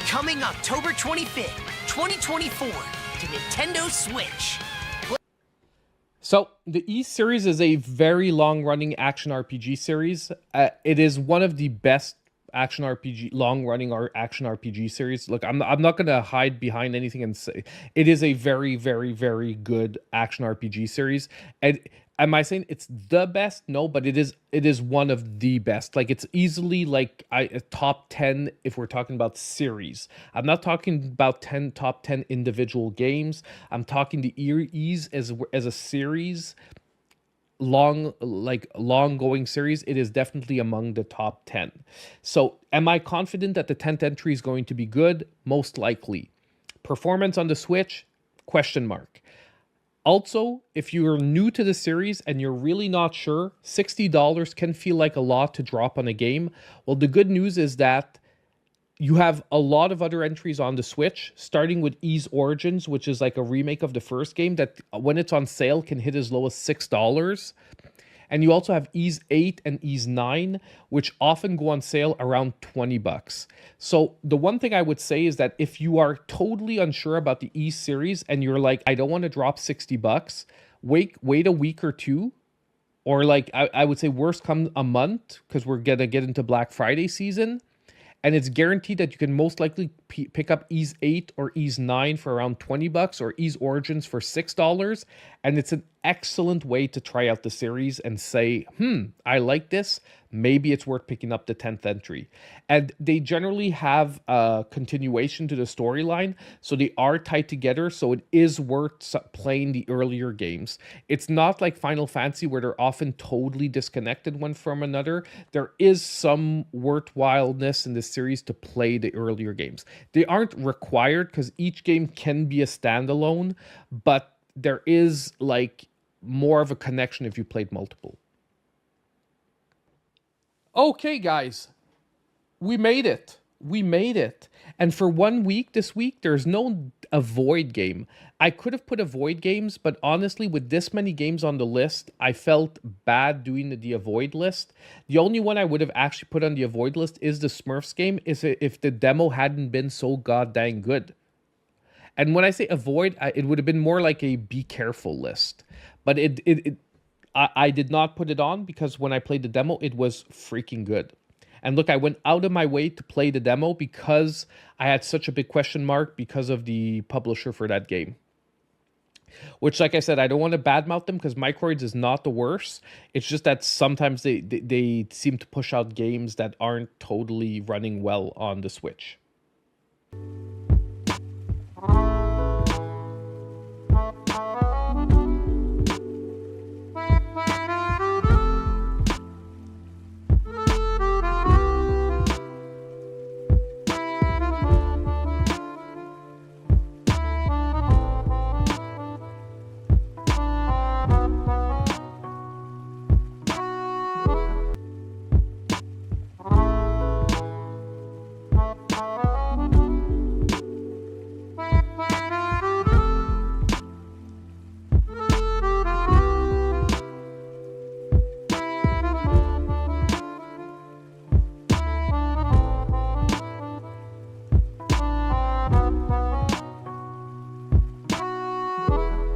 Coming October 25th, 2024 to Nintendo Switch. So the Ys series is a very long-running action RPG series. It is one of the best long-running action RPG series. Look, I'm not going to hide behind anything and say it is a very, very, very good action RPG series. And am I saying it's the best? No, but it is one of the best. Like, it's easily like a top 10 if we're talking about series. I'm not talking about top 10 individual games. I'm talking the Ys as a series, long-going series. It is definitely among the top 10. So am I confident that the 10th entry is going to be good? Most likely. Performance on the Switch? Question mark. Also, if you're new to the series and you're really not sure, $60 can feel like a lot to drop on a game. Well, the good news is that you have a lot of other entries on the Switch, starting with Ys Origins, which is like a remake of the first game that when it's on sale can hit as low as $6. And you also have Ys 8 and Ys 9, which often go on sale around $20. So the one thing I would say is that if you are totally unsure about the Ys series and you're like, I don't want to drop $60, wait a week or two. Or like, I would say worst come a month, because we're going to get into Black Friday season. And it's guaranteed that you can most likely pick up Ys 8 or Ys 9 for around $20 or Ys Origins for $6. And it's an excellent way to try out the series and say, I like this. maybe it's worth picking up the 10th entry. And they generally have a continuation to the storyline, so they are tied together, so it is worth playing the earlier games. It's not like Final Fantasy where they're often totally disconnected one from another. There is some worthwhileness in this series to play the earlier games. They aren't required because each game can be a standalone, but there is like more of a connection if you played multiple. Okay, guys, we made it. We made it. And for 1 week this week, there's no Avoid game. I could have put Avoid games, but honestly, with this many games on the list, I felt bad doing the Avoid list. The only one I would have actually put on the Avoid list is the Smurfs game, is if the demo hadn't been so goddamn good. And when I say avoid, it would have been more like a be careful list. But I did not put it on because when I played the demo, it was freaking good. And look, I went out of my way to play the demo because I had such a big question mark because of the publisher for that game. Which, like I said, I don't want to badmouth them because Microids is not the worst. It's just that sometimes they seem to push out games that aren't totally running well on the Switch.